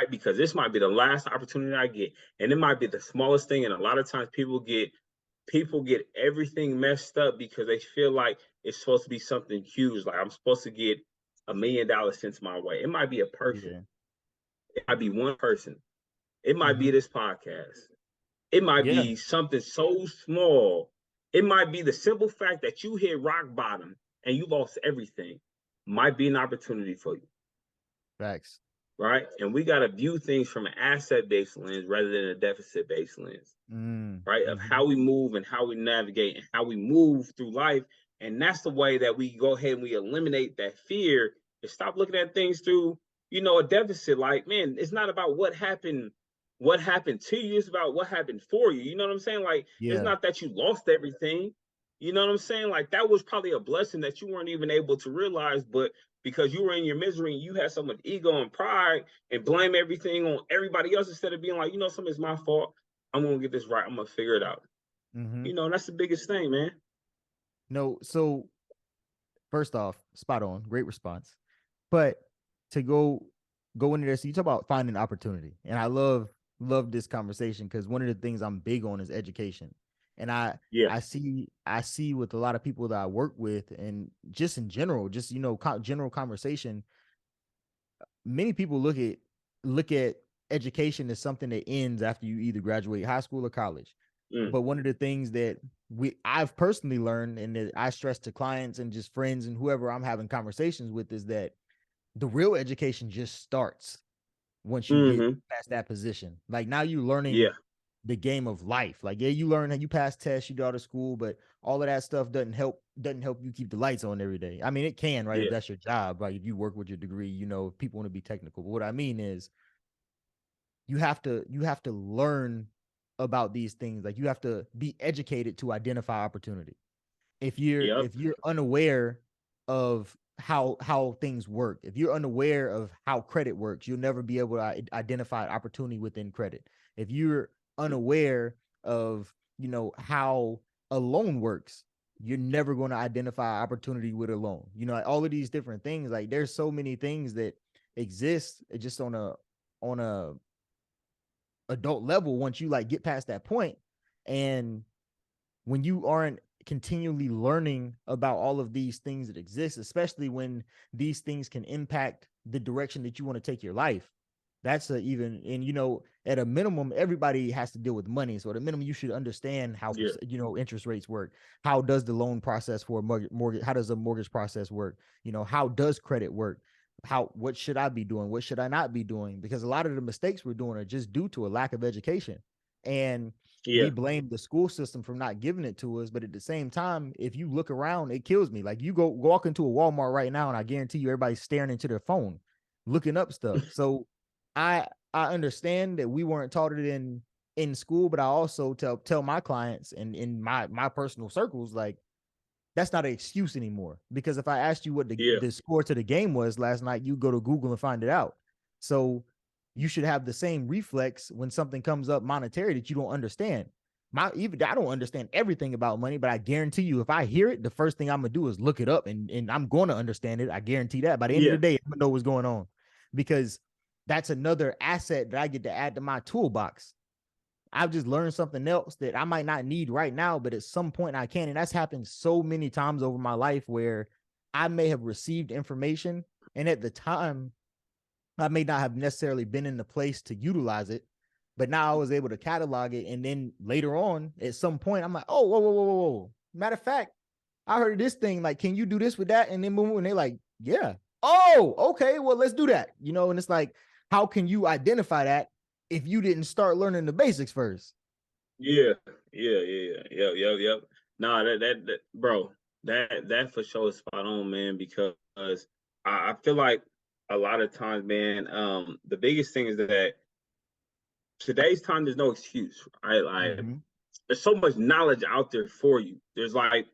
right? Because this might be the last opportunity I get, and it might be the smallest thing. And a lot of times people get everything messed up because they feel like it's supposed to be something huge. Like I'm supposed to get $1 million sent my way. It might be a person. Yeah. It might be one person. It might Mm-hmm. be this podcast. It might Yeah. be something so small. It might be the simple fact that you hit rock bottom and you lost everything. Might be an opportunity for you, Facts. right? And we got to view things from an asset-based lens rather than a deficit-based lens, Mm. right? Of Mm-hmm. how we move and how we navigate and how we move through life. And that's the way that we go ahead and we eliminate that fear and stop looking at things through, a deficit. Like, man, it's not about what happened to you. It's about what happened for you. You know what I'm saying? Like, it's Yeah. not that you lost everything. You know what I'm saying? Like, that was probably a blessing that you weren't even able to realize, but because you were in your misery and you had so much ego and pride and blame everything on everybody else instead of being like, something is my fault. I'm gonna get this right. I'm gonna figure it out. Mm-hmm. That's the biggest thing, man. No, so first off, spot on, great response. But to go into this, so you talk about finding opportunity, and I love this conversation because one of the things I'm big on is education, and Yeah. I see with a lot of people that I work with, and just in general, just general conversation. Many people look at education as something that ends after you either graduate high school or college. Mm. But one of the things that I've personally learned and that I stress to clients and just friends and whoever I'm having conversations with is that the real education just starts once you get Mm-hmm. past that position. Like now you're learning Yeah. the game of life. Like, yeah, you learn how you pass tests, you go to school, but all of that stuff doesn't help you keep the lights on every day. I mean, it can, right? If Yeah. that's your job, right? If you work with your degree, if people want to be technical. But what I mean is you have to learn about these things. Like you have to be educated to identify opportunity. if you're Yep. if you're unaware of how things work, if you're unaware of how credit works, you'll never be able to identify opportunity within credit. If you're unaware of how a loan works, you're never going to identify opportunity with a loan. All of these different things, like there's so many things that exist just on a adult level once you like get past that point. And when you aren't continually learning about all of these things that exist, especially when these things can impact the direction that you want to take your life, that's at a minimum, everybody has to deal with money. So at a minimum, you should understand how Yeah. interest rates work. How does the loan process for a mortgage? How does a mortgage process work? How does credit work? What should I be doing? What should I not be doing? Because a lot of the mistakes we're doing are just due to a lack of education. And we Yeah. blame the school system for not giving it to us. But at the same time, if you look around, it kills me. Like you go walk into a Walmart right now, and I guarantee you everybody's staring into their phone, looking up stuff. So I understand that we weren't taught it in school, but I also tell my clients and in my personal circles, like that's not an excuse anymore. Because if I asked you what Yeah. the score to the game was last night, you go to Google and find it out. So you should have the same reflex when something comes up monetary that you don't understand. Even I don't understand everything about money, but I guarantee you, if I hear it, the first thing I'm gonna do is look it up, and I'm going to understand it. I guarantee that by the end of Yeah. the day, I'm gonna know what's going on, because that's another asset that I get to add to my toolbox. I've just learned something else that I might not need right now, but at some point I can. And that's happened so many times over my life where I may have received information, and at the time I may not have necessarily been in the place to utilize it. But now I was able to catalog it. And then later on, at some point, I'm like, oh, whoa, whoa, whoa, whoa, whoa. Matter of fact, I heard this thing, like, can you do this with that? And then boom, and they like, yeah. Oh, okay, well, let's do that. And it's like, how can you identify that if you didn't start learning the basics first? Yeah, yep. Nah, that bro, that for sure is spot on, man, because I feel like a lot of times, man, the biggest thing is that today's time there's no excuse, right? Like Mm-hmm. there's so much knowledge out there for you. There's like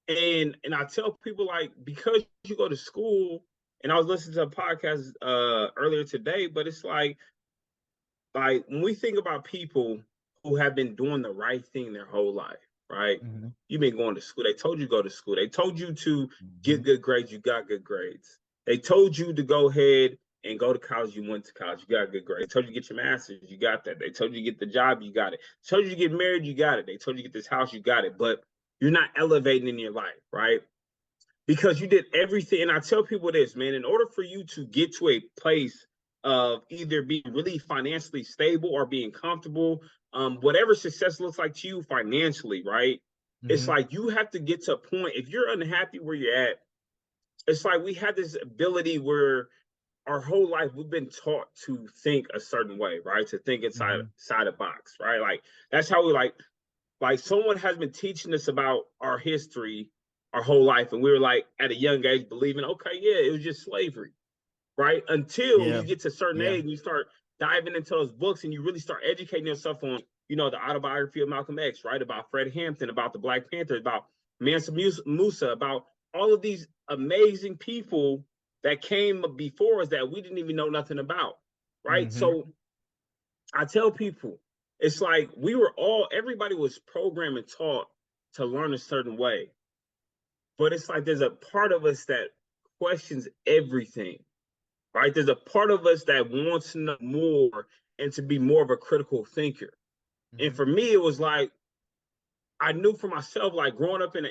and I tell people like because you go to school, and I was listening to a podcast earlier today, but it's like when we think about people who have been doing the right thing their whole life, right? Mm-hmm. You've been going to school. They told you to go to school. They told you to Mm-hmm. get good grades. You got good grades. They told you to go ahead and go to college. You went to college. You got good grades. They told you to get your master's. You got that. They told you to get the job. You got it. They told you to get married. You got it. They told you to get this house. You got it. But you're not elevating in your life, right? Because you did everything. And I tell people this, man, in order for you to get to a place of either being really financially stable or being comfortable, whatever success looks like to you financially, right? It's Mm-hmm. like you have to get to a point. If you're unhappy where you're at, it's like we have this ability where our whole life we've been taught to think a certain way, right? To think inside a box, right? Like that's how we like someone has been teaching us about our history our whole life, and we were like at a young age believing, okay, yeah, it was just slavery, right? Until Yeah. you get to a certain Yeah. age and you start diving into those books and you really start educating yourself on, the autobiography of Malcolm X, right? About Fred Hampton, about the Black Panthers, about Mansa Musa, about all of these amazing people that came before us that we didn't even know nothing about, right? Mm-hmm. So I tell people, it's like everybody was programmed and taught to learn a certain way. But it's like there's a part of us that questions everything, right? There's a part of us that wants to know more and to be more of a critical thinker. And Mm-hmm. for me, it was like I knew for myself, like growing up in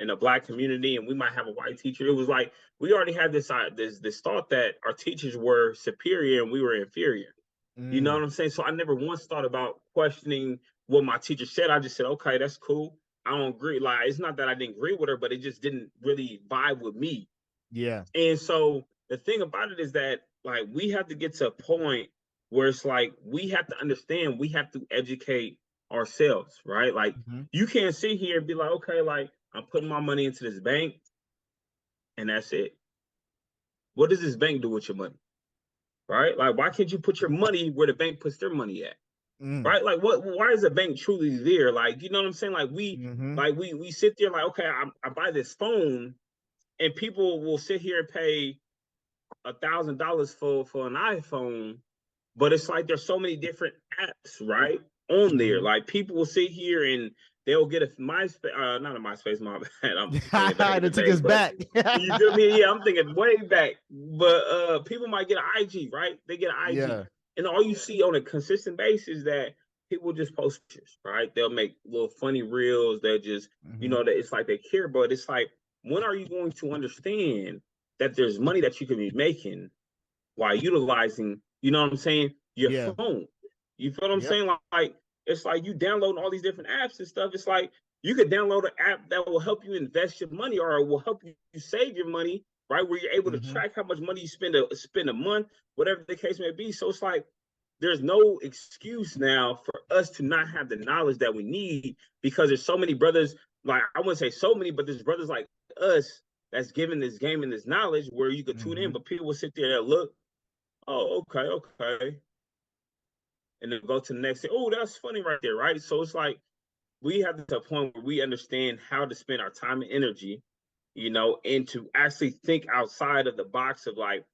a black community, and we might have a white teacher. It was like we already had this thought that our teachers were superior and we were inferior. You know Mm. what I'm saying? So I never once thought about questioning what my teacher said. I just said, okay, that's cool. I don't agree. Like, it's not that I didn't agree with her, but it just didn't really vibe with me. Yeah. And so the thing about it is that, like, we have to get to a point where it's like we have to understand, we have to educate ourselves, right? Like, Mm-hmm. you can't sit here and be like, okay, like, I'm putting my money into this bank and that's it. What does this bank do with your money? Right? Like, why can't you put your money where the bank puts their money at? Mm. Right? Like, why is the bank truly there? Like, you know what I'm saying? Like, Mm-hmm. we sit there like, okay, I buy this phone, and people will sit here and pay $1,000 for an iPhone, but it's like there's so many different apps, right, on there. Mm-hmm. Like people will sit here and they'll get a MySpace, not a MySpace, my bad. I'm thinking back in the It took day, us but back. you feel me? Yeah, I'm thinking way back. But people might get an IG, right? They get an IG, Yeah. and all you see on a consistent basis that people just post pictures, right? They'll make little funny reels. They'll just, Mm-hmm. that it's like they care, but it's like, when are you going to understand that there's money that you can be making while utilizing, you know what I'm saying, your Yeah. phone? You feel what I'm Yep. saying? Like it's like you downloading all these different apps and stuff. It's like you could download an app that will help you invest your money or it will help you save your money, right? Where you're able to Mm-hmm. track how much money you spend a month, whatever the case may be. So it's like there's no excuse now for us to not have the knowledge that we need because there's so many brothers, like I wouldn't say so many, but there's brothers like us that's giving this game and this knowledge where you could tune in, Mm-hmm. but people will sit there and look, oh, okay. And then go to the next thing. Oh, that's funny right there, right? So it's like we have to a point where we understand how to spend our time and energy, and to actually think outside of the box of like,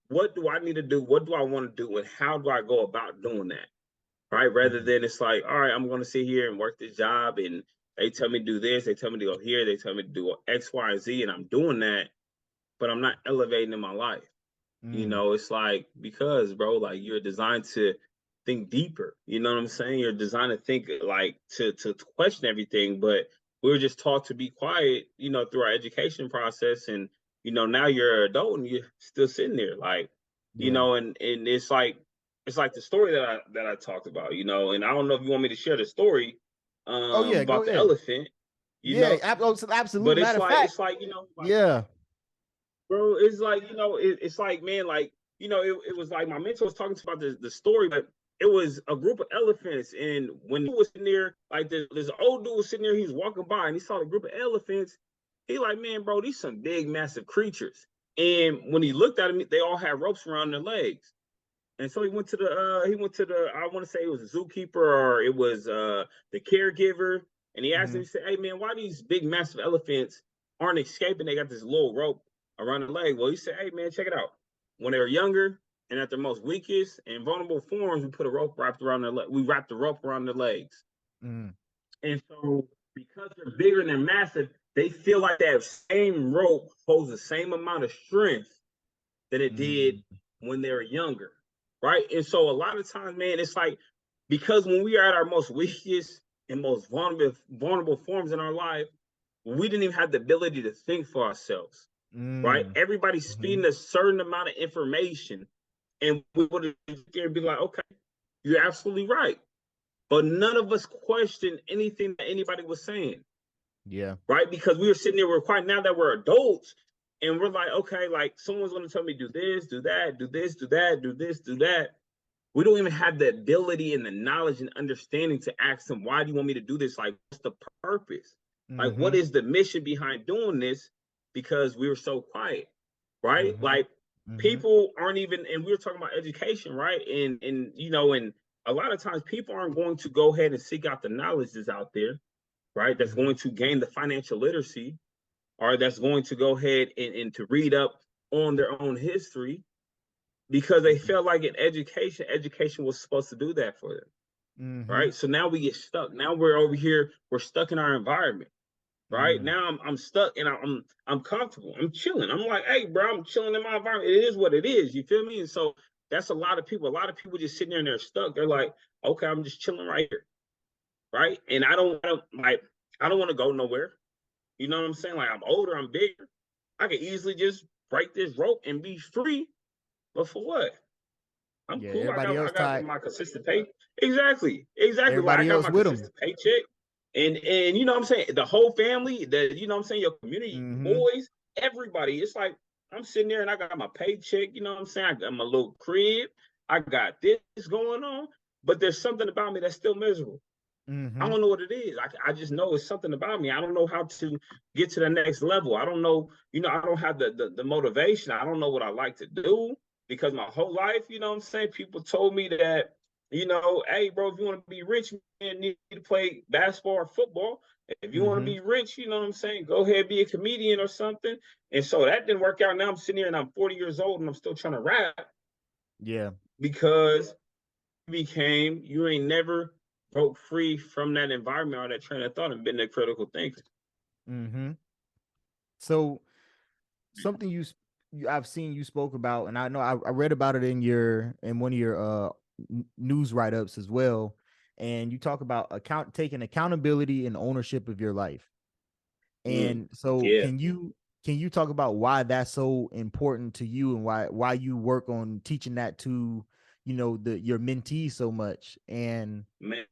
what do I need to do? What do I want to do? And how do I go about doing that? Right? Rather Mm-hmm. than it's like, all right, I'm going to sit here and work this job and they tell me to do this, they tell me to go here, they tell me to do X, Y, and Z, and I'm doing that, but I'm not elevating in my life. Mm. It's like, because, bro, like you're designed to think deeper. You know what I'm saying? You're designed to think like to question everything, but we were just taught to be quiet, through our education process. And, now you're an adult and you're still sitting there like, Yeah. and it's like it's like the story that I talked about, you know, and I don't know if you want me to share the story Oh yeah, go about the ahead. elephant, you Yeah, know, absolute but matter of fact. you know, like, Yeah. bro, it's like, you know, it's like, man, like, you know, it was like my mentor was talking about the story, but it was a group of elephants. And when he was sitting there, like this old dude was sitting there, he was walking by and he saw the group of elephants. He like, man, bro, these some big, massive creatures. And when he looked at them, they all had ropes around their legs. And so he went to the I want to say it was a zookeeper or it was the caregiver. And he asked him, Mm-hmm. he said, hey man, why these big massive elephants aren't escaping? They got this little rope around the leg. Well, he said, hey man, check it out. When they were younger and at their most weakest and vulnerable forms, we put a rope wrapped around their leg. We wrapped the rope around their legs. Mm. And so because they're bigger and they're massive, they feel like that same rope holds the same amount of strength that it did Mm. when they were younger, right? And so a lot of times, man, it's like because when we are at our most weakest and most vulnerable forms in our life, we didn't even have the ability to think for ourselves, right? Mm. Everybody's Mm-hmm. feeding a certain amount of information, and we would be like, okay, you're absolutely right, but none of us questioned anything that anybody was saying, Yeah. right? Because we were sitting there, we're quiet. Now that we're adults, and we're like, okay, like someone's going to tell me do this, do that, do this, do that, do this, do that. We don't even have the ability and the knowledge and understanding to ask them, why do you want me to do this? Like, what's the purpose? Like, Mm-hmm. what is the mission behind doing this? Because we were so quiet, right? Mm-hmm. Like, Mm-hmm. people aren't even, and we were talking about education, right? And you know, and a lot of times people aren't going to go ahead and seek out the knowledge that's out there, right? That's Mm-hmm. going to gain the financial literacy, or that's going to go ahead and to read up on their own history because they felt like in education was supposed to do that for them, Mm-hmm. right? So now we get stuck. Now we're over here, we're stuck in our environment, right? Mm. Now I'm stuck and I'm comfortable. I'm chilling. I'm like, hey, bro, I'm chilling in my environment. It is what it is. You feel me? And so that's a lot of people. A lot of people just sitting there and they're stuck. They're like, okay, I'm just chilling right here, right? And I don't want to go nowhere. You know what I'm saying? Like I'm older, I'm bigger. I could easily just break this rope and be free. But for what? I'm Yeah. cool. Everybody I else got tied. my consistent pay. Exactly. Like I Everybody got else my with them. consistent paycheck. And you know what I'm saying? The whole family, you know what I'm saying, your community, Mm-hmm. boys, everybody. It's like I'm sitting there and I got my paycheck, you know what I'm saying? I got my little crib. I got this going on, but there's something about me that's still miserable. I Mm-hmm. don't know what it is. I just know it's something about me. I don't know how to get to the next level. I don't know, you know, I don't have the motivation. I don't know what I like to do because my whole life, you know what I'm saying? People told me that, you know, hey, bro, if you want to be rich, man, you need to play basketball or football. If you want to Mm-hmm. be rich, you know what I'm saying? Go ahead, be a comedian or something. And so that didn't work out. Now I'm sitting here and I'm 40 years old and I'm still trying to rap Yeah. because you ain't never broke free from that environment or that train of thought and been a critical thinker. Mm-hmm. So something I've seen you spoke about, and I know I read about it in one of your news write-ups as well. And you talk about taking accountability and ownership of your life. And so Yeah, can you talk about why that's so important to you and why you work on teaching that to, you know, your mentees so much? And man.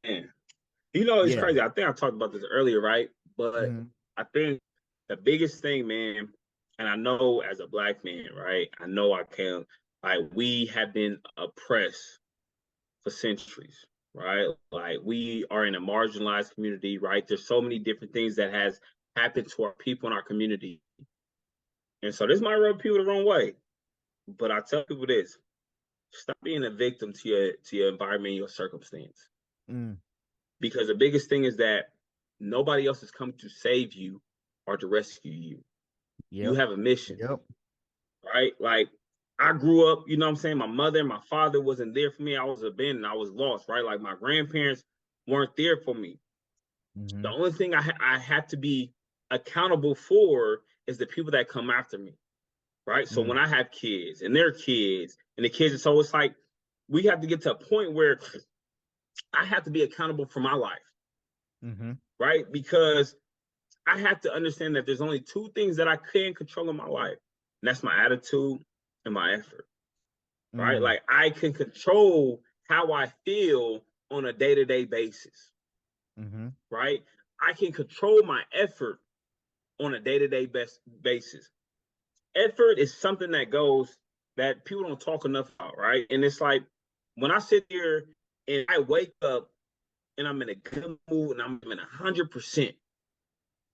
You know, it's yeah. crazy. I think I talked about this earlier, right? But Mm-hmm. I think the biggest thing, man, and I know as a black man, right? I know I can, like, we have been oppressed for centuries, right? Like, we are in a marginalized community, right? There's so many different things that has happened to our people in our community. And so this might rub people the wrong way, but I tell people this: stop being a victim to your environment, your circumstance. Mm. Because the biggest thing is that nobody else is coming to save you or to rescue you. You Yep. have a mission, Yep. right? Like I grew up, you know what I'm saying? My mother and my father wasn't there for me. I was abandoned. I was lost, right? Like my grandparents weren't there for me. The Mm-hmm. only thing I had to be accountable for is the people that come after me, right? So Mm. when I have kids and their kids and the kids, so it's like we have to get to a point where I have to be accountable for my life, Mm-hmm. right? Because I have to understand that there's only two things that I can control in my life, and that's my attitude and my effort. right? Mm. Like I can control how I feel on a day-to-day basis, Mm-hmm. right? I can control my effort on a day-to-day basis. Effort is something that people don't talk enough about, right? And it's like when I sit here and I wake up and I'm in a good mood and I'm in 100%,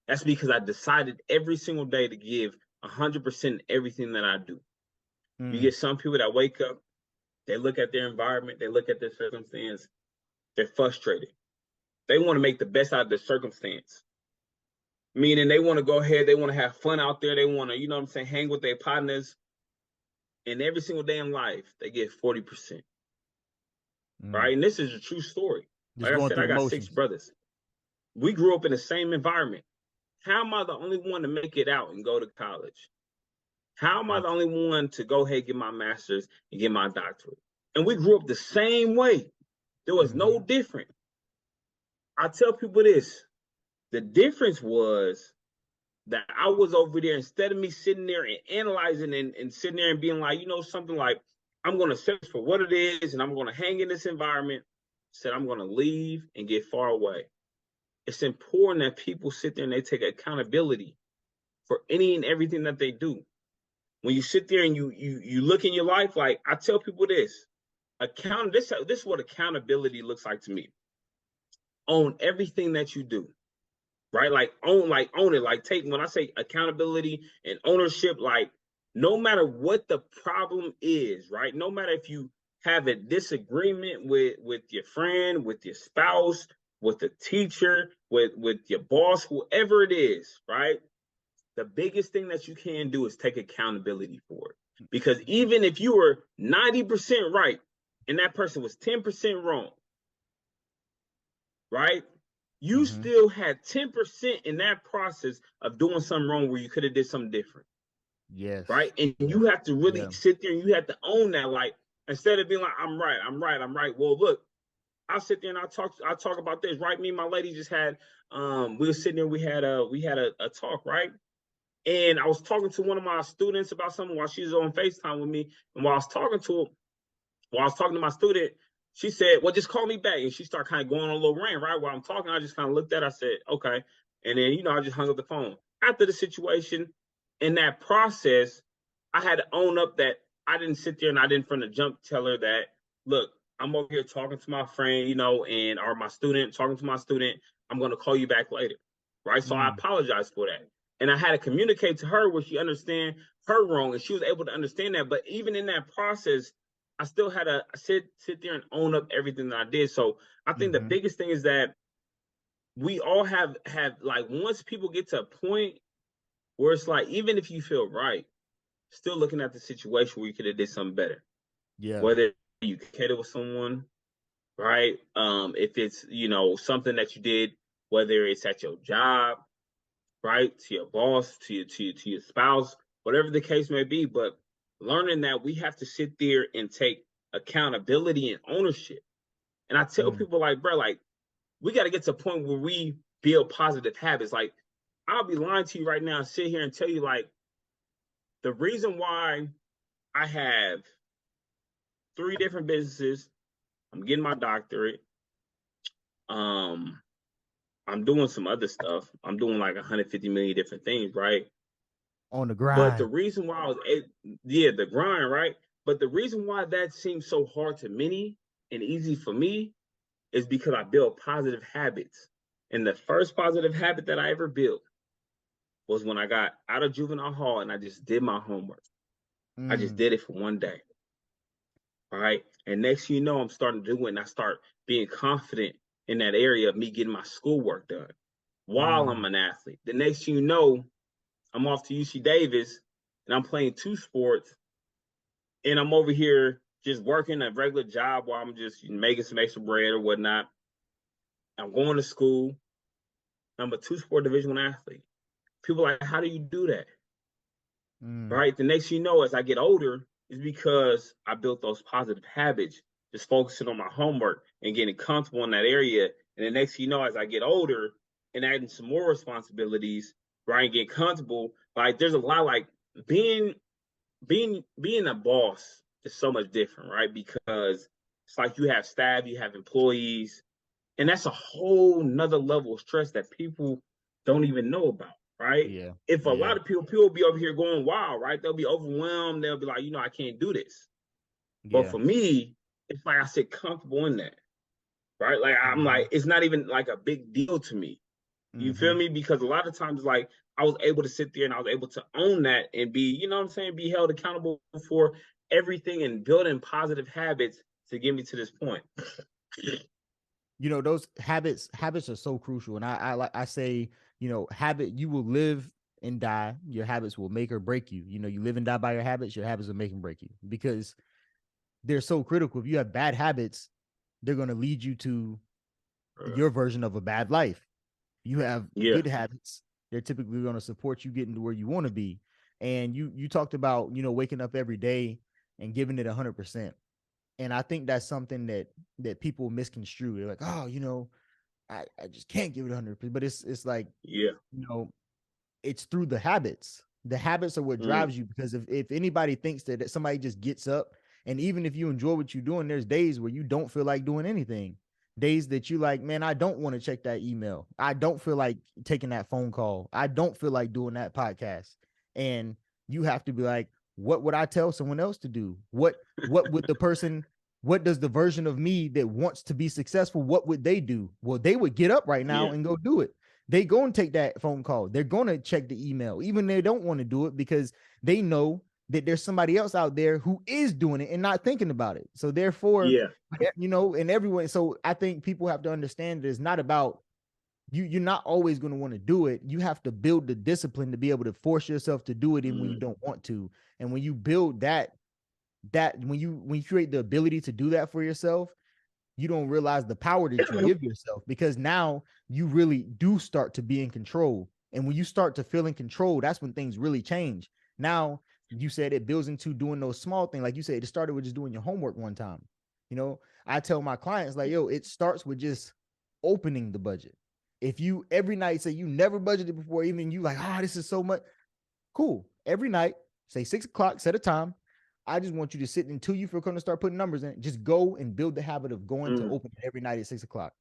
that's because I decided every single day to give 100% everything that I do. You Mm. get some people that wake up, they look at their environment, they look at their circumstance, they're frustrated. They want to make the best out of the circumstance. Meaning they want to go ahead, they want to have fun out there, they want to, hang with their partners. And every single day in life, they get 40%. Mm. Right? And this is a true story. Just Like I going said, through I the got 6 motions. brothers. We grew up in the same environment. How am I the only one to make it out and go to college? How am I the Gotcha. only one to go ahead and get my master's and get my doctorate? And we grew up the same way. There was no Mm-hmm. different. I tell people this. The difference was that I was over there, instead of me sitting there and analyzing and sitting there and being like, something like, I'm going to search for what it is and I'm going to hang in this environment, said I'm going to leave and get far away. It's important that people sit there and they take accountability for any and everything that they do. When you sit there and you look in your life, like I tell people this, this is what accountability looks like to me. Own everything that you do. Right? Like own it. Like take, when I say accountability and ownership, like no matter what the problem is, right? No matter if you have a disagreement with your friend, with your spouse, with the teacher, with your boss, whoever it is, right? The biggest thing that you can do is take accountability for it. Because even if you were 90% right and that person was 10% wrong, right? You Mm-hmm. still had 10% in that process of doing something wrong where you could have did something different, Yes. right? And Yeah. you have to really Yeah. sit there and you have to own that. Like, instead of being like, I'm right, I'm right, I'm right. Well, look, I'll sit there and I talk about this, right? Me and my lady just had we were sitting there, we had a talk, right? And I was talking to one of my students about something while she was on FaceTime with me. And while I was talking to my student, she said, well, just call me back. And she started kind of going on a little rant, right? While I'm talking, I just kind of looked at her, I said, okay. And then, I just hung up the phone. After the situation, in that process, I had to own up that I didn't sit there and I didn't from the jump tell her that, look, I'm over here talking to my friend, or my student, talking to my student. I'm going to call you back later. Right. So I Mm. apologize for that. And I had to communicate to her where she understand her wrong. And she was able to understand that. But even in that process, I still had to sit there and own up everything that I did. So I think the Mm-hmm. biggest thing is that we all have like, once people get to a point where it's like, even if you feel right, still looking at the situation where you could have did something better. Yeah. Whether you cater with someone, right? If it's something that you did, whether it's at your job, right, to your boss, to your spouse, whatever the case may be, but learning that we have to sit there and take accountability and ownership. And I tell Mm. people like, bro, like we got to get to a point where we build positive habits. Like I'll be lying to you right now and sit here and tell you like the reason why I have 3 different businesses, I'm getting my doctorate, um, I'm doing some other stuff. I'm doing like 150 million different things, right? On the But the grind. reason why yeah, the grind, right? But the reason why that seems so hard to many and easy for me is because I built positive habits. And the first positive habit that I ever built was when I got out of juvenile hall and I just did my homework. I just Mm. did it for one day. All right. And next thing you know, I'm starting to do it and I start being confident in that area of me getting my schoolwork done while I'm Mm. an athlete. The next thing you know, I'm off to UC Davis and I'm playing 2 sports and I'm over here just working a regular job while I'm just making some extra bread or whatnot. I'm going to school. I'm a 2 sport Division I athlete. People are like, how do you do that? Mm. Right? The next you know, as I get older, is because I built those positive habits, just focusing on my homework and getting comfortable in that area. And the next you know, as I get older and adding some more responsibilities, right, and get comfortable, like there's a lot like being a boss. is so much different, right? Because it's like you have staff, you have employees, and that's a whole nother level of stress that people don't even know about, right? Yeah. If a Yeah. lot of people be over here going wild, right? They'll be overwhelmed. They'll be like, I can't do this. But Yeah. for me, it's like I sit comfortable in that, right? Like I'm Mm-hmm. like, it's not even like a big deal to me. You Mm-hmm. feel me? Because a lot of times, like I was able to sit there and I was able to own that and be, you know what I'm saying, be held accountable for everything and building positive habits to get me to this point. You know, those habits are so crucial. And I say, you know, you will live and die. Your habits will make or break you. You know, you live and die by your habits will make and break you because they're so critical. If you have bad habits, they're going to lead you to your version of a bad life. You have Yeah, good habits, they're typically going to support you getting to where you want to be. And you talked about, you know, waking up every day and giving it 100%. And I think that's something that people misconstrue. They're like, oh, you know, I just can't give it 100%. But it's like, yeah. you know, it's through the habits. The habits are what Mm, drives you, because if anybody thinks that somebody just gets up, and even if you enjoy what you're doing, there's days where you don't feel like doing anything. Days that you like, man, I don't want to check that email. I don't feel like taking that phone call. I don't feel like doing that podcast. And you have to be like, what would I tell someone else to do? What would the person, what does the version of me that wants to be successful, what would they do? Well, they would get up right now yeah, and go do it. They go and take that phone call. They're going to check the email, even they don't want to do it, because they know that there's somebody else out there who is doing it and not thinking about it. So therefore, yeah, you know, and everyone. So I think people have to understand that it's not about you. You're not always going to want to do it. You have to build the discipline to be able to force yourself to do it, even when you mm, don't want to. And when you build that when you create the ability to do that for yourself, you don't realize the power that you give yourself, because now you really do start to be in control. And when you start to feel in control, that's when things really change. Now, you said it builds into doing those small things. Like you said, it started with just doing your homework one time. You know, I tell my clients, like, yo, it starts with just opening the budget. If you every night say you never budgeted before, even you like, this is so much, cool. Every night, say 6 o'clock, set a time. I just want you to sit until you feel comfortable to start putting numbers in. Just go and build the habit of going to mm. open it every night at 6 o'clock.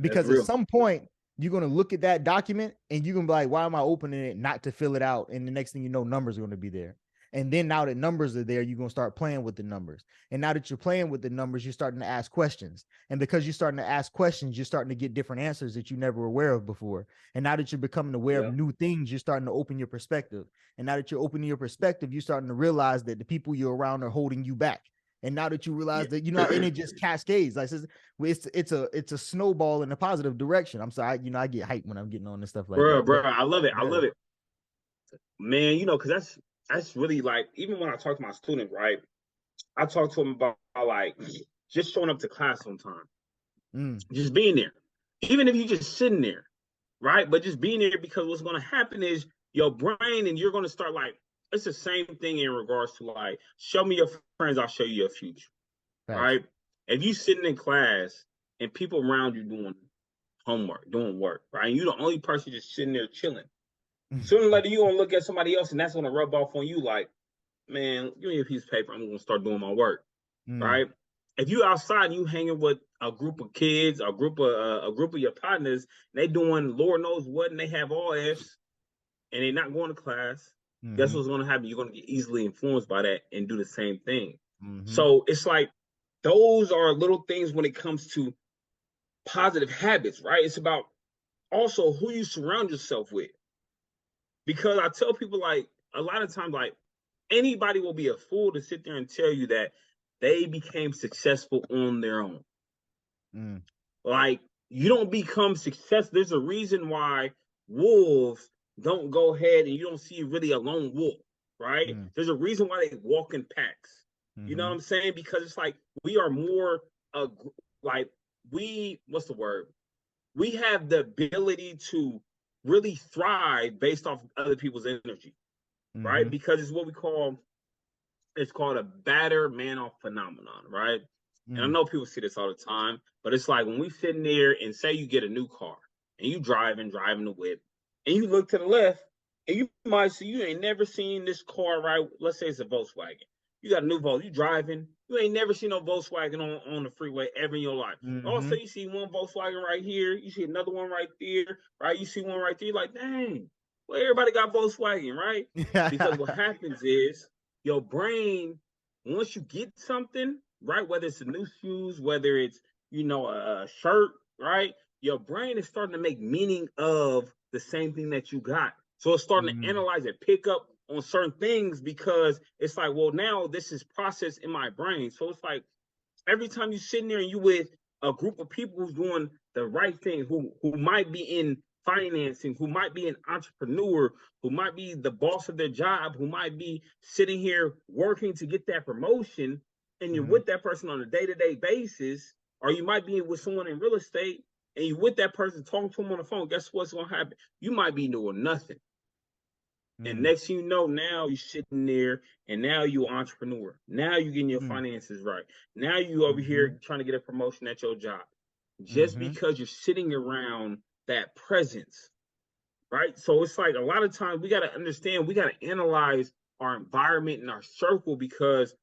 That's Because at real. some point, you're going to look at that document and you're going to be like, why am I opening it not to fill it out? And the next thing you know, numbers are going to be there. And then now that numbers are there, you're going to start playing with the numbers. And now that you're playing with the numbers, you're starting to ask questions. And because you're starting to ask questions, you're starting to get different answers that you never were aware of before. And now that you're becoming aware of Yeah, new things, you're starting to open your perspective. And now that you're opening your perspective, you're starting to realize that the people you're around are holding you back. And now that you realize that, you know, and yeah. it just cascades. Like it's a snowball in a positive direction. I'm sorry, you know, I get hyped when I'm getting on this stuff like bro, that. But I love it. I yeah. love it, man. Because that's really like, even when I talk to my students, right? I talk to them about like just showing up to class on time, Mm, just being there, even if you just sitting there, right? But just being there, because what's going to happen is your brain, and you're going to start like, it's the same thing in regards to like, show me your friends, I'll show you your future, facts. right? If you sitting in class and people around you doing homework, doing work, right? And you're the only person just sitting there chilling. Sooner or later, you're gonna look at somebody else, and that's gonna rub off on you. Like, man, give me a piece of paper. I'm gonna start doing my work, Mm, right? If you outside and you hanging with a group of kids, a group of your partners, they doing Lord knows what, and they have all F's, and they're not going to class. Guess mm-hmm, what's gonna happen? You're gonna get easily influenced by that and do the same thing. mm-hmm, So it's like those are little things when it comes to positive habits, right? It's about also who you surround yourself with. Because I tell people, like, a lot of times, like, anybody will be a fool to sit there and tell you that they became successful on their own. mm, Like, you don't become success. There's a reason why wolves don't go ahead and you don't see really a lone wolf, right? mm, There's a reason why they walk in packs. You know mm-hmm, what I'm saying? Because it's like we are more like what's the word? We have the ability to really thrive based off other people's energy, right? mm-hmm, Because it's called a batter man off phenomenon, right? And I mm, know people see this all the time, but it's like when we sitting there and say you get a new car and you driving the whip, and you look to the left and you might see, you ain't never seen this car, right? Let's say it's a Volkswagen. You got a new Volkswagen. You driving. You ain't never seen no Volkswagen on the freeway ever in your life. Also, you see one Volkswagen right here. You see another one right there. Right? You see one right there. You're like, dang, well, everybody got Volkswagen, right? Because what happens is your brain, once you get something, right, whether it's a new shoes, whether it's, a shirt, right, your brain is starting to make meaning of the same thing that you got. So it's starting to analyze it, pick up on certain things, because it's like, well, now this is processed in my brain. So it's like every time you're sitting there and you with a group of people who's doing the right thing, who might be in financing, who might be an entrepreneur, who might be the boss of their job, who might be sitting here working to get that promotion, and you're with that person on a day-to-day basis, or you might be with someone in real estate and you're with that person talking to them on the phone, guess what's going to happen? You might be doing nothing. And next thing you know, now you're sitting there and now you're an entrepreneur. Now you're getting your finances right. Now you over here trying to get a promotion at your job. Just because you're sitting around that presence, right? So it's like a lot of times we got to understand, we got to analyze our environment and our circle, because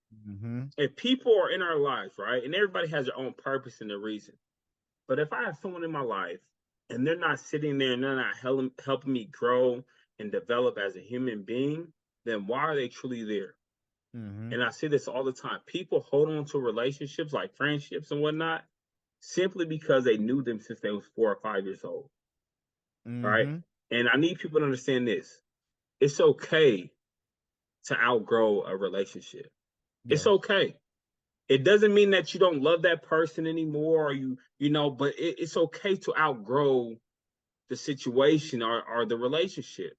if people are in our lives, right, and everybody has their own purpose and their reason. But if I have someone in my life and they're not sitting there and they're not helping me grow and develop as a human being, then why are they truly there? And I see this all the time. People hold on to relationships like friendships and whatnot simply because they knew them since they was 4 or 5 years old. Right? And I need people to understand this. It's okay to outgrow a relationship. It's okay. It doesn't mean that you don't love that person anymore, or but it's okay to outgrow the situation or the relationship.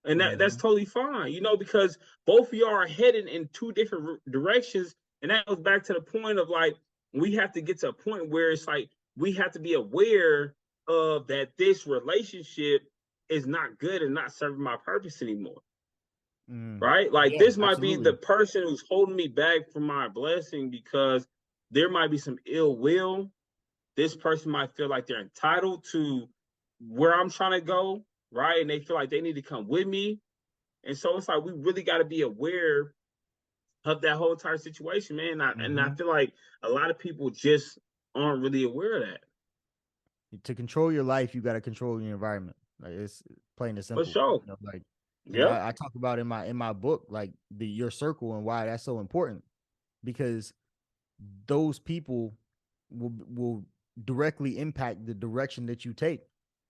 And that's totally fine, because both of y'all are headed in two different directions. And that goes back to the point of like, we have to get to a point where it's like, we have to be aware of that this relationship is not good and not serving my purpose anymore. Right? Like this might be the person who's holding me back from my blessing, because there might be some ill will. This person might feel like they're entitled to where I'm trying to go. Right. And they feel like they need to come with me. And so it's like, we really got to be aware of that whole entire situation, man. And I feel like a lot of people just aren't really aware of that. To control your life, you got to control your environment. Like, it's plain and simple. For sure. I talk about in my book, like your circle and why that's so important, because those people will directly impact the direction that you take.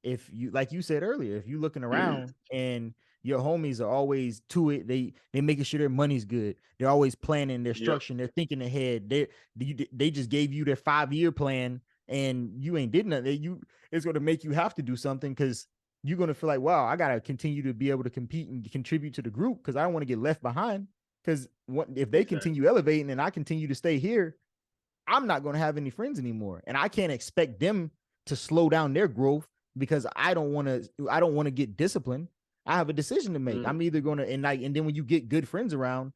If you, like you said earlier, if you looking around and your homies are always to it, they making sure their money's good. They're always planning, they're structuring, they're thinking ahead. They just gave you their 5-year plan and you ain't did nothing. It's going to make you have to do something, because you're going to feel like, wow, I got to continue to be able to compete and contribute to the group, because I don't want to get left behind. Because if they continue elevating and I continue to stay here, I'm not going to have any friends anymore. And I can't expect them to slow down their growth, because I don't want to get disciplined. I have a decision to make. I'm either going to, and then when you get good friends around,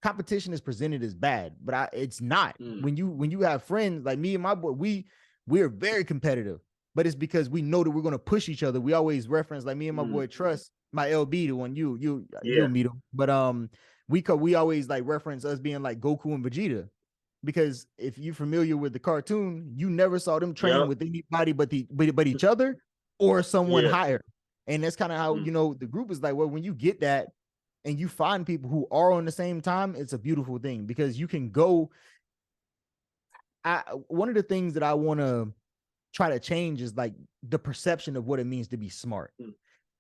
competition is presented as bad, but it's not. When you have friends like me and my boy, we're very competitive, but it's because we know that we're going to push each other. We always reference, like me and my boy Trust, my LB, the one you'll meet him. But we always like reference us being like Goku and Vegeta. Because if you're familiar with the cartoon, you never saw them train with anybody but each other or someone higher. And that's kind of how, the group is like, well, when you get that and you find people who are on the same time, it's a beautiful thing, because you can go. One of the things that I want to try to change is like the perception of what it means to be smart.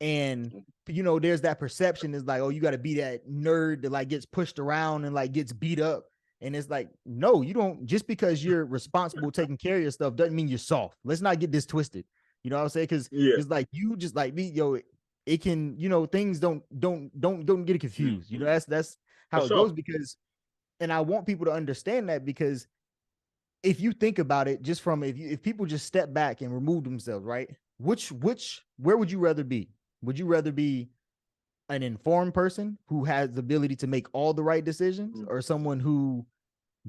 And, there's that perception is like, oh, you got to be that nerd that like gets pushed around and like gets beat up. And it's like, no, you don't. Just because you're responsible taking care of your stuff doesn't mean you're soft. Let's not get this twisted. You know what I'm saying? Because it's like, you just like me, it can, things don't get confused. That's how it goes. Because, and I want people to understand that, because if you think about it, just from if people just step back and remove themselves, right? Where would you rather be? Would you rather be an informed person who has the ability to make all the right decisions, or someone who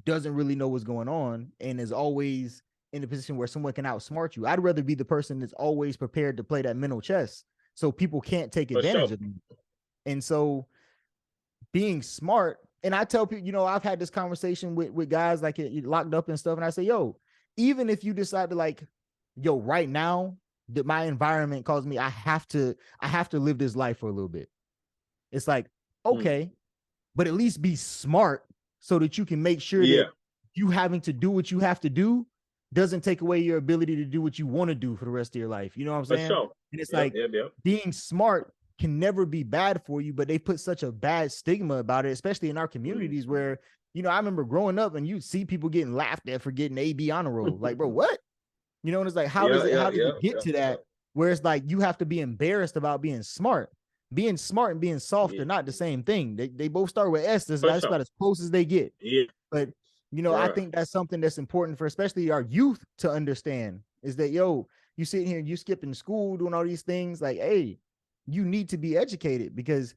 doesn't really know what's going on and is always in a position where someone can outsmart you? I'd rather be the person that's always prepared to play that mental chess, so people can't take advantage of me. And so being smart And I tell people, you know, I've had this conversation with guys like locked up and stuff. And I say, yo, even if you decide to like, yo, right now that my environment calls me, I have to live this life for a little bit. It's like, okay, but at least be smart so that you can make sure that you having to do what you have to do doesn't take away your ability to do what you want to do for the rest of your life. You know what I'm saying? Sure. And it's being smart can never be bad for you, but they put such a bad stigma about it, especially in our communities where, you know, I remember growing up and you see people getting laughed at for getting AB honor roll. Like, bro, what? You know, and it's like, how does it get to that where it's like you have to be embarrassed about being smart? Being smart and being soft are not the same thing. They both start with S. That's about as close as they get. Yeah. But, you know, I think that's something that's important for especially our youth to understand is that, yo, you sitting here and you skipping school, doing all these things like, hey, you need to be educated because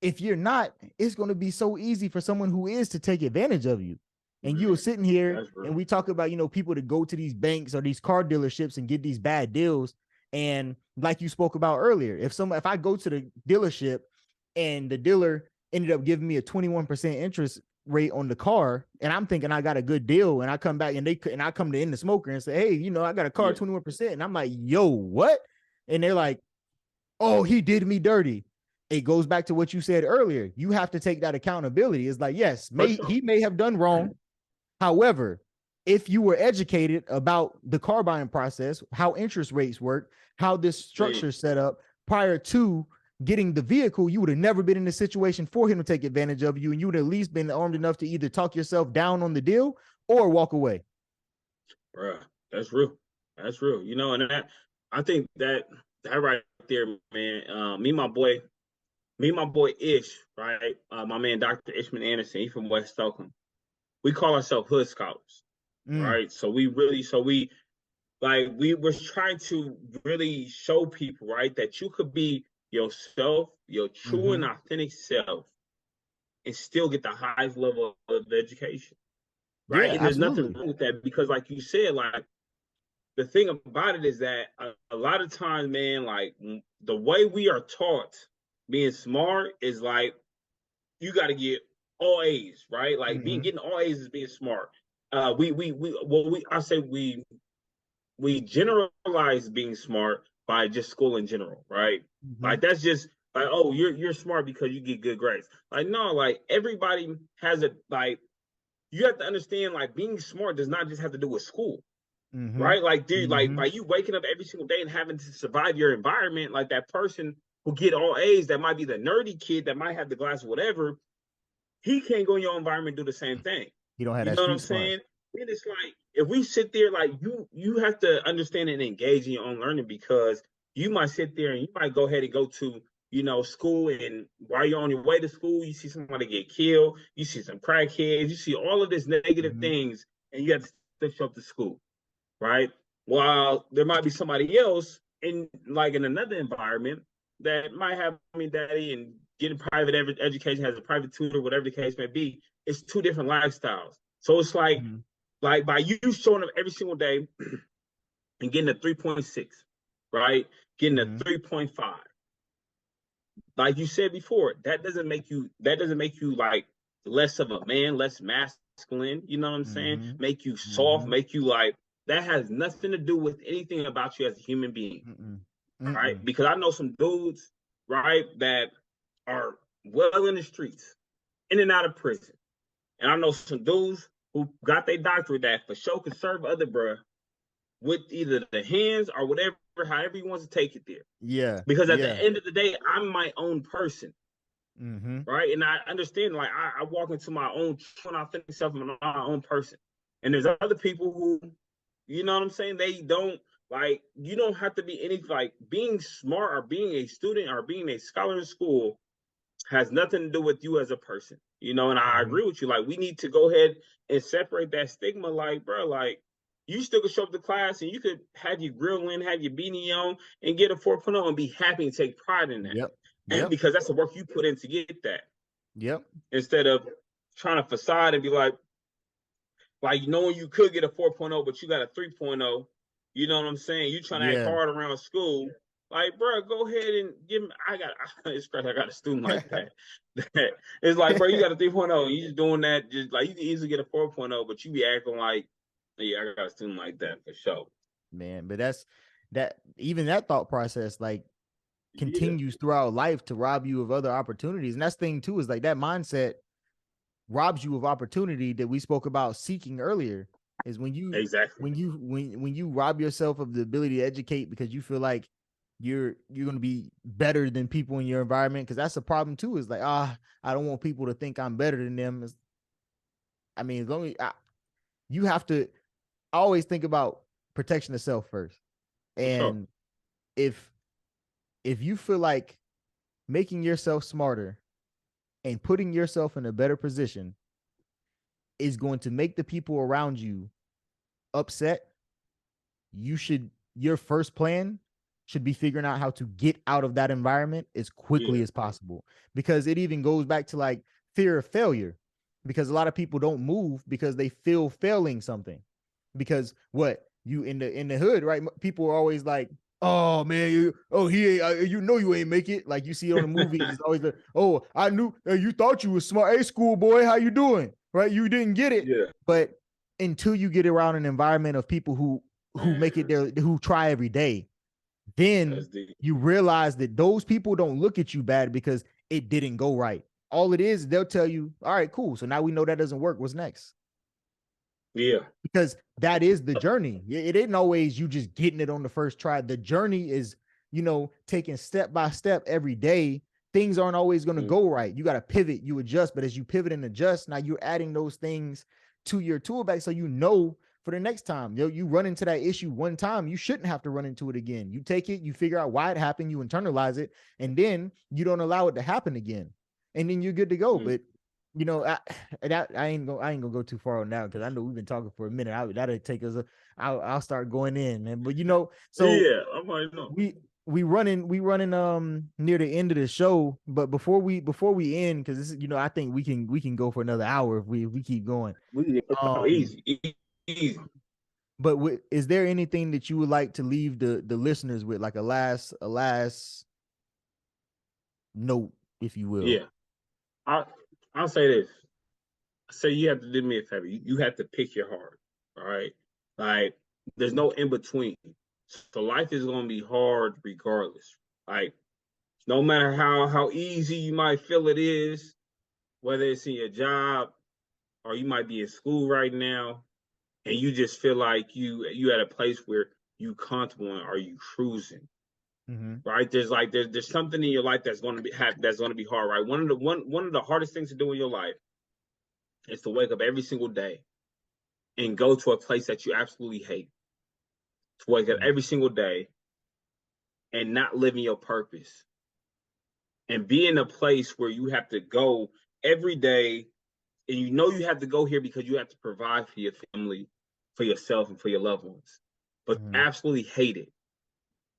if you're not, it's going to be so easy for someone who is to take advantage of you. And you were sitting here and we talk about, you know, people to go to these banks or these car dealerships and get these bad deals. And like you spoke about earlier, if I go to the dealership and the dealer ended up giving me a 21% interest rate on the car, and I'm thinking I got a good deal, and I come back and I come to In the Smoker and say, hey, you know, I got a car 21%, and I'm like, yo, what? And they're like, oh, he did me dirty. It goes back to what you said earlier. You have to take that accountability. It's like, yes, he may have done wrong. However, if you were educated about the car buying process, how interest rates work, how this structure is set up prior to getting the vehicle, you would have never been in a situation for him to take advantage of you. And you would have at least been armed enough to either talk yourself down on the deal or walk away. Bruh, that's real. That's real. You know, and I think that right there, man, me and my boy Ish, right? My man, Dr. Ishman Anderson, he's from West Stockholm. We call ourselves hood scholars, right? So we were trying to really show people, right, that you could be yourself, your true and authentic self, and still get the highest level of education, right? Yeah, and there's absolutely. nothing wrong with that because, like you said, like the thing about it is that a lot of times, man, like the way we are taught being smart is like you got to get all A's, right? Like getting all A's is being smart. We generalize being smart by just school in general, right? Like that's just like, oh, you're smart because you get good grades. Like, no, like everybody has like you have to understand, like being smart does not just have to do with school. Right? Like, dude, like by you waking up every single day and having to survive your environment, like that person who get all A's, that might be the nerdy kid that might have the glass, whatever, he can't go in your environment and do the same thing. You don't have that know what I'm saying? And it's like if we sit there, like you have to understand and engage in your own learning because you might sit there and you might go ahead and go to school, and while you're on your way to school, you see somebody get killed, you see some crackheads, you see all of these negative things, and you have to show up to school, right? While there might be somebody else in another environment that might have daddy and getting private education, has a private tutor, whatever the case may be. It's two different lifestyles. So it's like by you showing up every single day and getting a 3.6, right? Getting a 3.5. Like you said before, that doesn't make you like less of a man, less masculine, you know what I'm saying? Make you soft, make you like that has nothing to do with anything about you as a human being. Right? Because I know some dudes, right, that are well in the streets, in and out of prison. And I know some dudes who got their doctorate that for sure can serve other bruh with either the hands or whatever, however he wants to take it there. Yeah. Because at the end of the day, I'm my own person. Right? And I understand, like, I walk into my own true and authentic self, and I'm my own person. And there's other people who, you know what I'm saying? They don't, like, you don't have to be like, being smart or being a student or being a scholar in school has nothing to do with you as a person, and I agree with you. Like, we need to go ahead and separate that stigma. Like, bro, like, you still could show up to class and you could have your grill in, have your beanie on, and get a 4.0 and be happy and take pride in that. Yep. Because that's the work you put in to get that. Yep. Instead of trying to facade and be like, knowing you could get a 4.0, but you got a 3.0. You know what I'm saying? You trying to act hard around school. Like, bro, go ahead and give me. I got a student like that. It's like, bro, you got a 3.0. You just doing that. Just like you can easily get a 4.0, but you be acting like, yeah, I got a student like that for sure. Man, but even that thought process like Yeah, continues throughout life to rob you of other opportunities. And that's the thing too, is like that mindset robs you of opportunity that we spoke about seeking earlier. Is exactly. when you rob yourself of the ability to educate because you feel like you're going to be better than people in your environment, because that's a problem too, is like, I don't want people to think I'm better than them. I mean, as long as you have to always think about protection of self first. For sure. And if you feel like making yourself smarter and putting yourself in a better position is going to make the people around you upset, your first plan should be figuring out how to get out of that environment as quickly Yeah. as possible. Because it even goes back to like fear of failure, because a lot of people don't move because they feel failing something. Because what you in the hood, right? People are always like, oh man, he ain't, you ain't make it. Like you see it on the movies, it's always like, oh, I knew, you thought you was smart. Hey, school boy, how you doing? Right? You didn't get it. Yeah. But until you get around an environment of people who make it Man, there, who try every day, then that's deep. you realize that those people don't look at you bad because it didn't go right. All it is, they'll tell you, all right, cool. So now we know that doesn't work. What's next? Yeah. Because that is the journey. It isn't always you just getting it on the first try. The journey is, taking step by step every day. Things aren't always going to Mm. go right. You got to pivot, you adjust. But as you pivot and adjust, now you're adding those things to your tool bag, so for the next time you run into that issue one time, you shouldn't have to run into it again. You take it, you figure out why it happened, you internalize it, and then you don't allow it to happen again, and then you're good to go. Mm. But you know, I ain't gonna go too far on now, because I know we've been talking for a minute. That'll take us. I'll start going in, man. But so Yeah, I'm already know. we running near the end of the show. But before we end, because this is, I think we can go for another hour if we keep going. Um, Easy, easy. but is there anything that you would like to leave the listeners with, like a last note, if you will? Yeah. I I'll say this. Say you have to do me a favor. You have to pick your heart. All right. Like there's no in between. So life is gonna be hard regardless. Like no matter how easy you might feel it is, whether it's in your job or you might be in school right now, and you just feel like you at a place where you comfortable and are you cruising. Mm-hmm. Right? There's something in your life that's gonna be hard, right? One of the hardest things to do in your life is to wake up every single day and go to a place that you absolutely hate. To wake up every single day and not living your purpose. And be in a place where you have to go every day, and you know you have to go here because you have to provide for your family, for yourself, and for your loved ones. But Mm-hmm. absolutely hate it.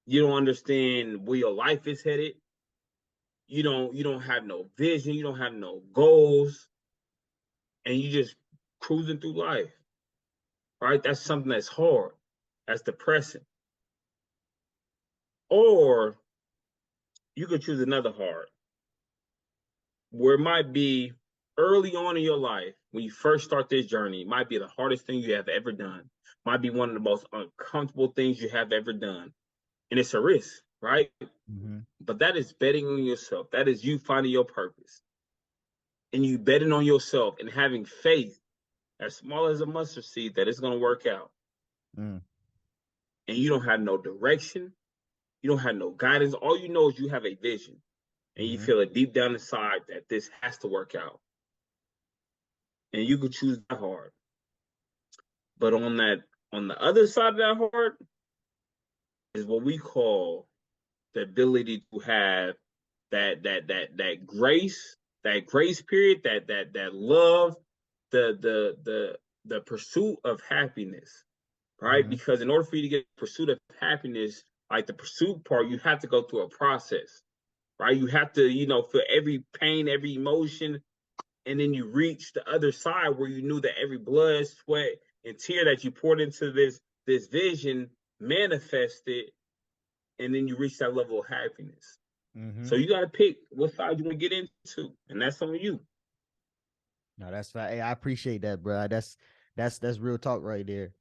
You don't understand where your life is headed. You don't have no vision, you don't have no goals, and you just cruising through life. Right? That's something that's hard. That's depressing. Or you could choose another hard, where it might be early on in your life when you first start this journey. It might be the hardest thing you have ever done. Might be one of the most uncomfortable things you have ever done. And it's a risk, right? Mm-hmm. But that is betting on yourself. That is you finding your purpose. And you betting on yourself and having faith as small as a mustard seed that it's going to work out. Mm-hmm. And you don't have no direction. You don't have no guidance. All you know is you have a vision. And you Mm-hmm. feel it deep down inside that this has to work out. And you could choose that hard. But on the other side of that heart is what we call the ability to have that grace period, that love, the pursuit of happiness, right? Mm-hmm. Because in order for you to get pursuit of happiness, like the pursuit part, you have to go through a process, right? You have to, feel every pain, every emotion, and then you reach the other side where you knew that every blood, sweat, and tear that you poured into this vision manifested and then you reach that level of happiness. Mm-hmm. So you got to pick what side you want to get into, and that's on you. No, that's fine. Hey, I appreciate that, bro. That's real talk right there.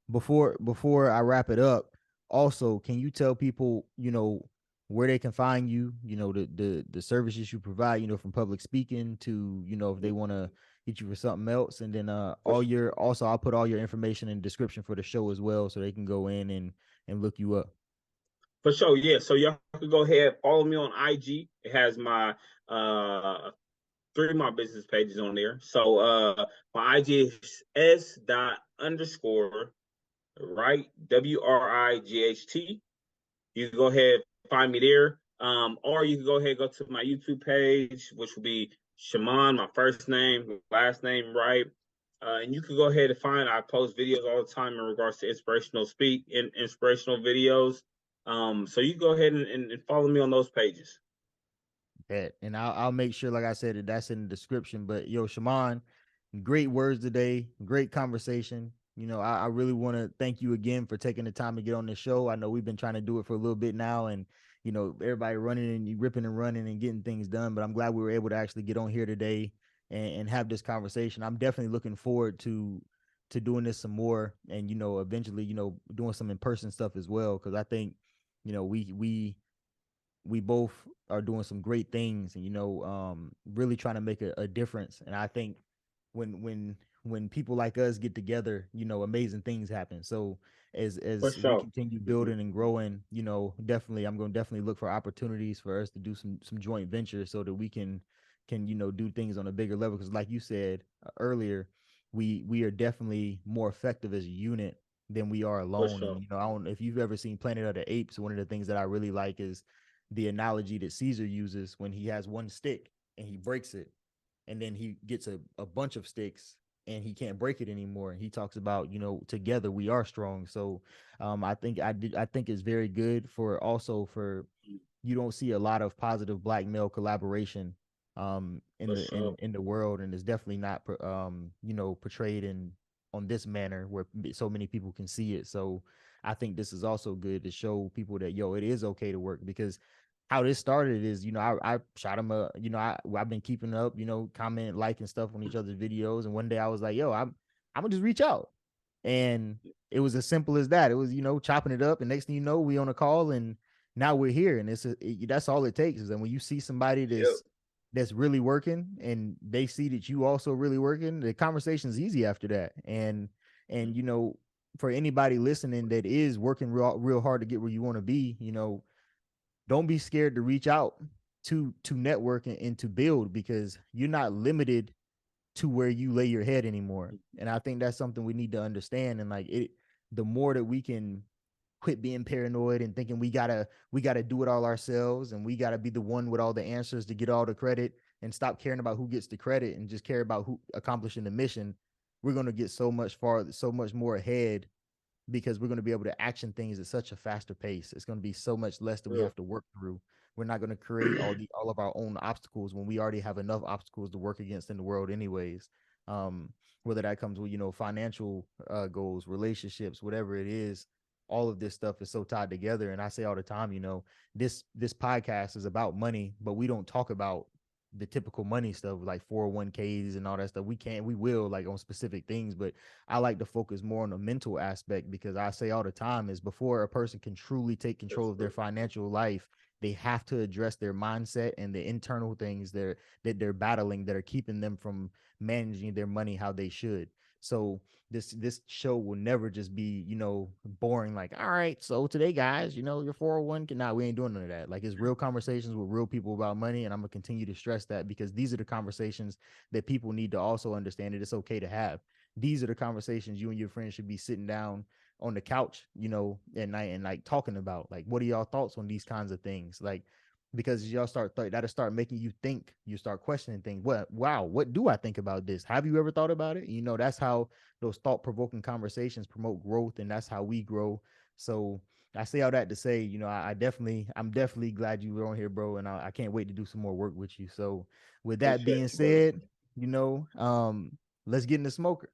Before I wrap it up, also, can you tell people, where they can find you, the services you provide, from public speaking to, if they want to get you for something else, and then For, I'll put all your information in the description for the show as well, so they can go in and look you up. for sure, yeah. So y'all can go ahead, follow me on IG. It has my three of my business pages on there. So my IG is s dot underscore right WRIGHT. You can go ahead find me there. Or you can go ahead and go to my YouTube page, which will be Shamawn, my first name, last name, right? And you can go ahead and find I post videos all the time in regards to inspirational videos. So you go ahead and follow me on those pages. Bet. And I'll make sure, like I said, that's in the description. But yo, Shamawn, great words today, great conversation. I really want to thank you again for taking the time to get on the show. I know we've been trying to do it for a little bit now, and everybody running and ripping and running and getting things done. But I'm glad we were able to actually get on here today and have this conversation. I'm definitely looking forward to doing this some more, and eventually, doing some in person stuff as well. Because I think, we both are doing some great things, and really trying to make a difference. And I think when people like us get together, amazing things happen. So as For as we sure. continue Mhm. building and growing, definitely I'm going to definitely look for opportunities for us to do some joint ventures, so that we can do things on a bigger level, because like you said earlier, we are definitely more effective as a unit than we are For alone. And sure. I don't, if you've ever seen Planet of the Apes, one of the things that I really like is the analogy that Caesar uses when he has one stick and he breaks it, and then he gets a bunch of sticks and he can't break it anymore. And he talks about, together we are strong. So I think it's very good for, also for, you don't see a lot of positive black male collaboration in For the sure. in the world, and it's definitely not portrayed in on this manner where so many people can see it. So I think this is also good to show people that, it is okay to work. Because how this started is, I shot him a, I've been keeping up, comment, like, and stuff on each other's videos. And one day I was like, I'm gonna just reach out. And it was as simple as that. It was, chopping it up. And next thing you know, we on a call, and now we're here. And that's all it takes. Is that when you see somebody Yep. that's really working, and they see that you also really working, the conversation's easy after that. And for anybody listening that is working real hard to get where you want to be, don't be scared to reach out to network and to build, because you're not limited to where you lay your head anymore. And I think that's something we need to understand. And like it, the more that we can quit being paranoid and thinking we gotta do it all ourselves, and we gotta be the one with all the answers to get all the credit, and stop caring about who gets the credit and just care about who accomplishing the mission, we're gonna get so much farther, so much more ahead, because we're going to be able to action things at such a faster pace. It's going to be so much less that we Yeah. have to work through. We're not going to create all of our own obstacles when we already have enough obstacles to work against in the world, anyways. Um, Whether that comes with financial goals, relationships, whatever it is, all of this stuff is so tied together. And I say all the time, this podcast is about money, but we don't talk about the typical money stuff like 401ks and all that stuff. We will, like, on specific things, but I like to focus more on the mental aspect, because I say all the time is, before a person can truly take control That's of their true. financial life, they have to address their mindset and the internal things that they're battling, that are keeping them from managing their money how they should. So this show will never just be, boring, like, all right, so today, guys, your 401 can, nah, we ain't doing none of that. Like, it's real conversations with real people about money, and I'm gonna continue to stress that, because these are the conversations that people need to also understand that it's okay to have. These are the conversations you and your friends should be sitting down on the couch, at night, and like talking about, like, what are y'all thoughts on these kinds of things? Like, because y'all that'll start making you think, you start questioning things. What do I think about this? Have you ever thought about it? That's how those thought-provoking conversations promote growth, and that's how we grow. So I say all that to say, I'm definitely glad you were on here, bro, and I can't wait to do some more work with you. So with that being Appreciate you, brother. said, you know, um, let's get in the smoker.